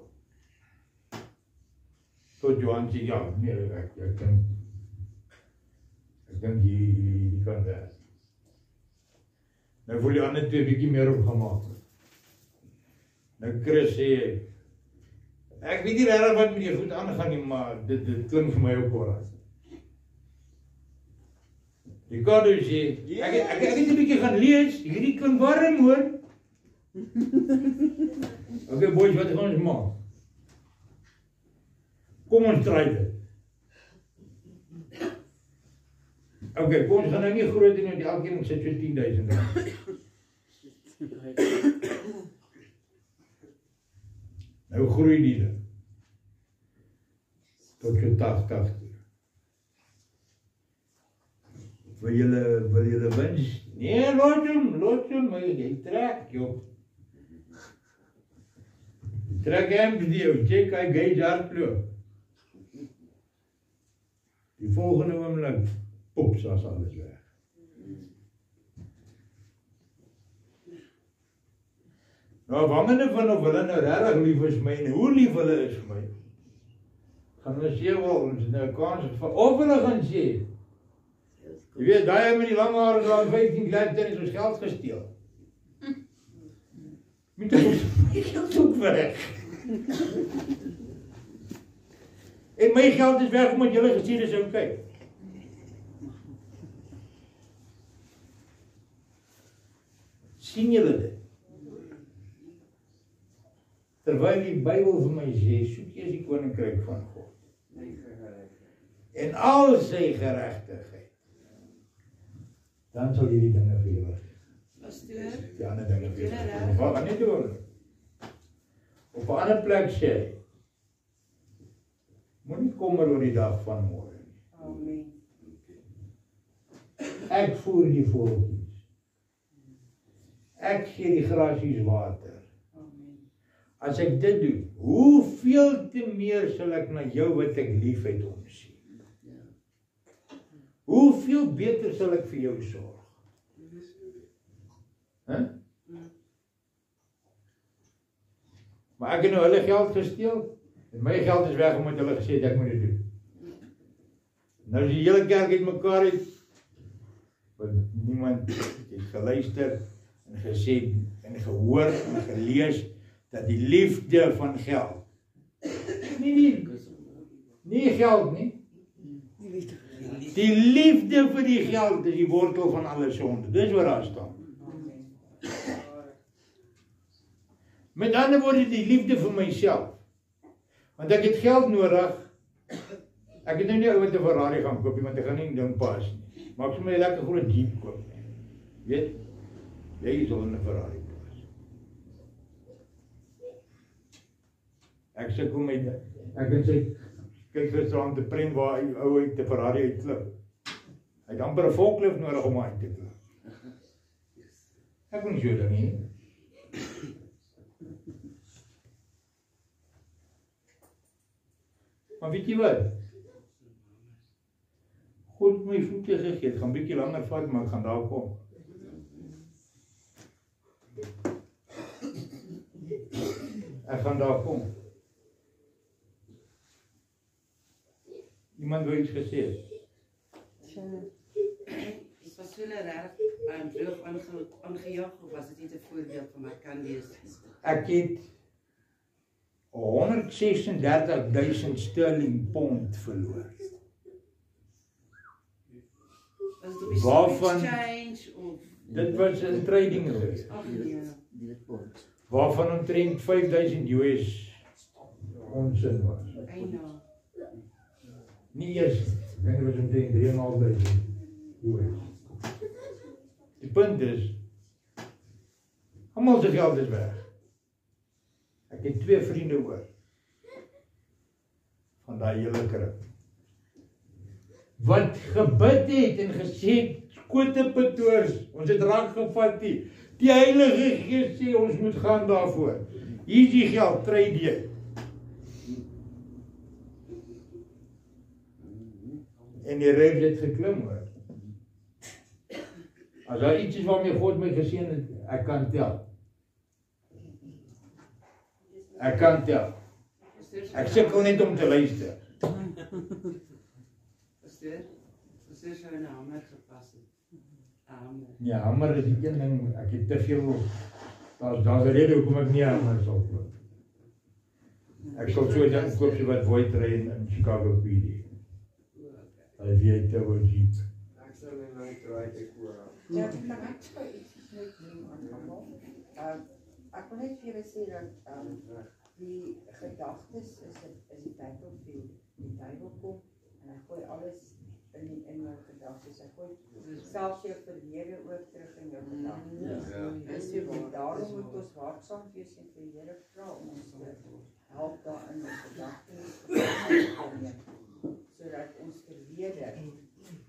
Tot Johan sê, ja, nee, ek dink jy kan wees. Nou voel die ander twee bietjie meer opgemaak. Nou Chris sê, ek weet nie regtig wat met jou voet aangaan nie, maar dit klink vir my ook oral. Ricardo sê, ek het 'n bietjie gaan lees, hierdie klink warm hoor. Okay boys, wat gaan ons maak? Kom ons try dit. Okay, kom ons gaan nou nie groot doen, die elkeen moet sit so 10.000 rand. Nou groei die ding. Tot so 80 toe. Wil julle wins? Nee, lot hom, maar jy trek, joh. Trek hem die jou, check hy gauge hardloop. Die volgende oomblik, poeps, as alles weg. Nou, afhangende van of hulle nou regtig lief is vir my, en hoe lief hulle is vir my, gaan hulle sê wel, ons nou kans het, of hulle gaan sê, jy weet, daai met die lang hare daar 15 glad en ons geld gesteel. Met die geld ook weg. En my geld is weg omdat julle gesê dis okay. Sien julle dit? Terwyl die Bybel vir my sê, soek eers die koninkryk van God. En al sy geregtigheid. Dan sal hierdie dinge vir julle. Pastoor, Die ander dinge vir julle. Wat gaan nie doen? Op 'n ander plek sê hy, moenie kommer oor die dag van môre nie. Amen. Ek voer die voeltjies. Ek gee die grasies water. As ek dit doen, hoeveel te meer sal ek na jou wat ek lief het omsien? Hoeveel beter sal ek vir jou sorg? Huh? Maar ek het nou hulle geld gesteel, en my geld is weg omdat hulle gesê het ek moet dit doen. Nou die hele kerk het mekaar het, want niemand het geluister en gesê en gehoor en gelees dat die liefde van geld nie geld nie. Die liefde vir die geld is die wortel van alle sonde. Dis wat daar staan. Met ander woorde, die liefde vir myself. Want ek het geld nodig. Ek het nou nie ou met 'n Ferrari gaan koop nie, want ek gaan nie ding pas nie. Maar ek sal my 'n lekker groot Jeep koop. Weet? Jy sal 'n Ferrari pas. Ek sê kom met ek kan sê kyk gisteraan te prent waar hy ou uit te Ferrari uitklip. Hy het amper 'n forklift nodig om uit te klip. Ek kon nie so ding nie. Maar weet jy wat? God het my voete gegee, het gaan bietjie langer vat, maar ek gaan daar kom. Ek gaan daar kom. Iemand wil iets gesê het. Dit was so regtig droog aangejaag, of was dit net 'n voorbeeld van wat kan wees? Ek het 136.000 sterling pond verloor. Was dit op die Waarvan- exchange of Dit was 'n trading geweest. ag nee. Waarvan omtrent 5.000 US onsin was. Eina. Nie eers, ek dink dit was omtrent 3.500 US. Die punt is, almal se geld is weg. Ek het 2 vriende oor van daai hele krib. Wat gebid het en gesê, skote petoors, ons het raak gevat die Heilige Gees sê ons moet gaan daarvoor. Hier is die geld, trade dit. En die reeks het geklim hoor. As daar iets is waarmee God my geseën het, ek kan tel. Ek kan tel. Ek sukkel net om te luister. Pastoor sou 'n hamer gepas het. Hamer. Ja, hamer is die een ding, ek het te veel, daar's 'n rede hoekom ek nie hamer sal koop. Ek sal so dan koop jy wat Void ry in Chicago PD. Hy weet te word Jeep. Ek sal net nou try ek hoor. Ja, kan ek sê iets net neem aan. Ek wil net vir julle sê dat die gedagtes is die battlefield. die duiwel kom en hy gooi alles in jou gedagtes. Hy gooi selfs jou verlede ook terug in jou gedagtes. En daarom moet ons waaksaam wees en vir die Here vra om ons te help daarin om gedagtes te neem, sodat ons verlede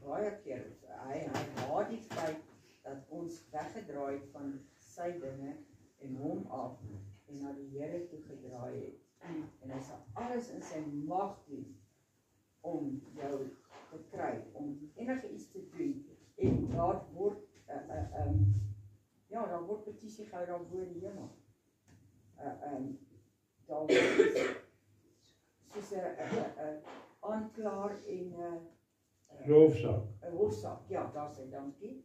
baie keer, hy haat die feit dat ons weggedraai het van sy dinge en hom af en na die Here toe gedraai het. En hy sal alles in sy mag doen om jou te kry, om enige iets te doen. En daar word daar word petisie gehou daar bo in die hemel. Daar word soos 'n aanklaer en 'n hofsaak. Ja, daar sê dankie.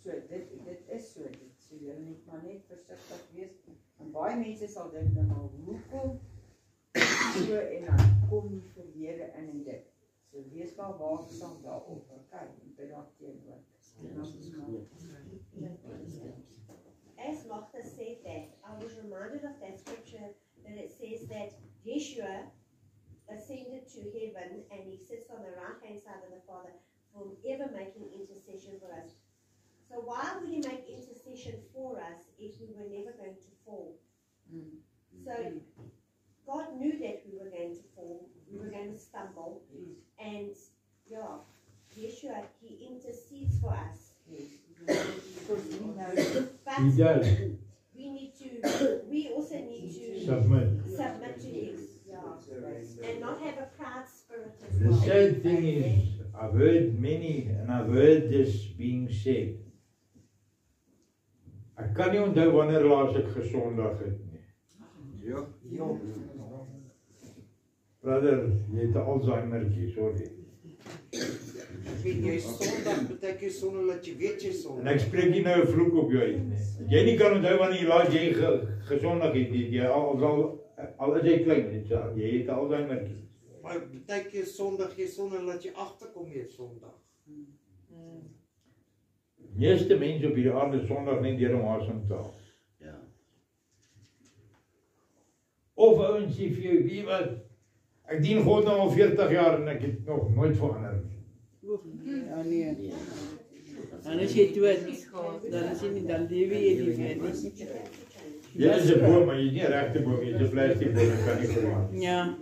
So dit is so, so julle moet maar net versigtig wees. En baie mense sal dink nou maar hoekom so en dan kom die verlede in en dit. So wees maar waaksaam daarop, okay, en bid daar teenoor. As Martha said that, I was reminded of that scripture that it says that Yeshua ascended to heaven and he sits on the right hand side of the Father, forever making intercession for us. So why would he make intercession for us if we were never going to fall? So God knew that we were going to fall, we were going to stumble, and Yeshua, he intercedes for us. Because we know But He does. we also need to submit to him. And not have a proud spirit as The well. sad thing is, I've heard many, and I've heard this being said. Ek kan nie onthou wanneer laas ek gesondag het nie. Ja. Brother, jy het 'n Alzheimertjie, sorry. Jy sondag baie keer sonder dat jy weet jy En sondag. ek spreek nie nou 'n vloek op jou uit nie. As jy nie kan onthou wanneer laas jy gesondag het nie, jy al is jy klein, jy het 'n Alzheimertjie. Maar baie keer sondag jy sonder dat jy agterkom jy het sondag. Die meeste mense op hierdie aarde sondag net deur om asem te haal. Ja. Of ouens sê vir jou, weet wat, ek dien God nou al 40 jaar en ek het nog nooit verander nie. Ja nee. Dan is jy dood. Dan is jy nie, dan lewe jy nie meer nie. Jy is 'n boom, maar jy is nie 'n regte boom, jy is 'n plastiekboom, ek kan nie groei. Ja.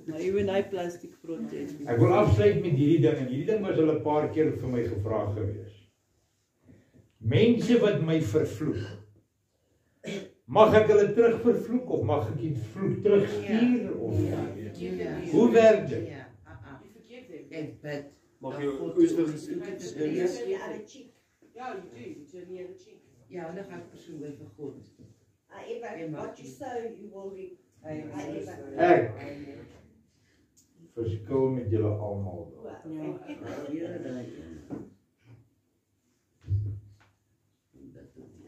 Maar even hy plastiek protest. Ek wil afsluit met hierdie ding, en hierdie ding was al 'n paar keer vir my gevra gewees. Mense wat my vervloek, mag ek hulle terug vervloek, of mag ek die vloek terugstuur, of hoe werk dit? En bid. Mag jy oester Turn the other cheek. Ja, you do. You turn the other cheek. Ja, dan gaan ek persoon weer vir God. What you sow, you will reap. Ek verskil met julle almal.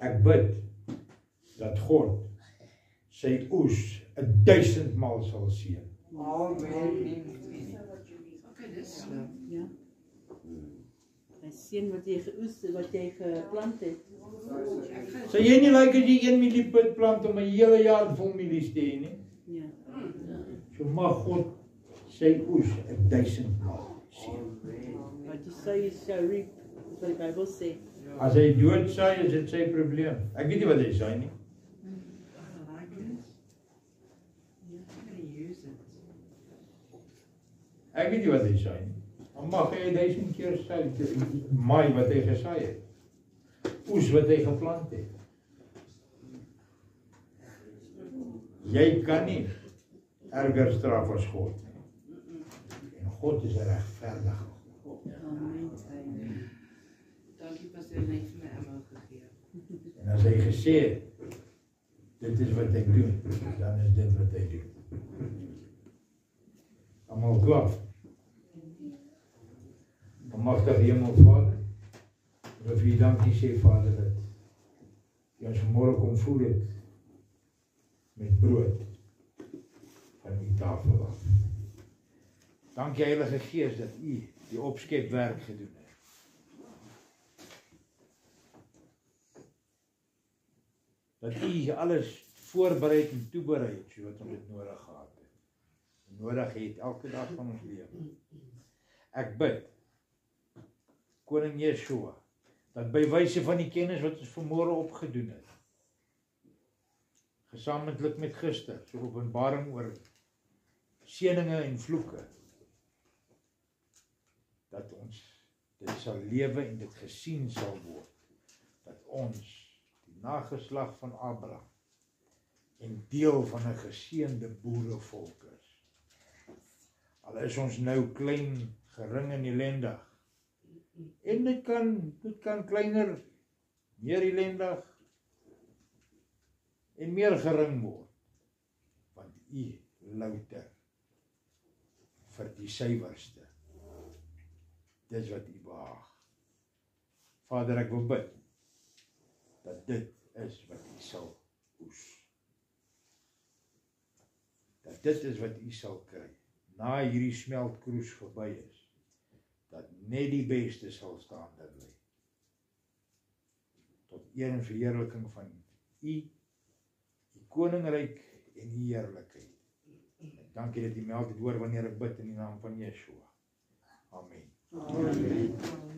Ek bid dat God sy oes 1000 maal sal seën. Amen. Okay, dis slim. Ja. Hy sien wat jy geoes het, wat jy geplant het. Sê jy nie like as jy 1 mieliepit plant om 'n hele jaar vol mielies te hê nie? Ja. So mag God sy oes 1000 maal seën. Wat jy sê jy shall reap, wat die Bybel sê. As hy dood saai, is dit sy probleem. Ek weet nie wat hy saai nie. Ek weet nie wat hy saai nie. Maar mag hy 1000 keer saai, maai wat hy gesaai het. Oes wat hy geplant het. Jy kan nie erger straf as God nie. En God is 'n regverdige God. Amen. Dankie pastoor, net vir my ammo gegee. En as hy gesê het, dit is wat ek doen, dan is dit wat hy doen. Almal klaar. Almagtige Hemelvader, ek wil vir U dankie sê, Vader, dat U ons vanmôre kom voed het met brood van U tafel af. Dankie Heilige Gees dat U die opskepwerk gedoen het. Dat U alles voorberei en toeberei het sodat ons dit nodig gehad het. En nodig het elke dag van ons lewe. Ek bid, Koning Yeshua, dat by wyse van die kennis wat ons vanmôre opgedoen het, gesamentlik met gister, so openbaring oor seëninge en vloeke, dat ons dit sal lewe en dit gesien sal word, dat ons die nageslag van Abraham en deel van 'n geseënde boerevolk is. Al is ons nou klein, gering en ellendig, en dit kan kleiner, meer ellendig en meer gering word, want U louter vir die suiwerste. Dis wat U behaag. Vader, ek wil bid dat dit is wat U sal oes. Dat dit is wat U sal kry, na hierdie smeltkroes verby is, dat net die beste sal staande bly. Tot eer en verheerliking van U, die koninkryk en die heerlikheid. Dankie dat U my altyd hoor wanneer ek bid in die naam van Yeshua. Amen. Amen.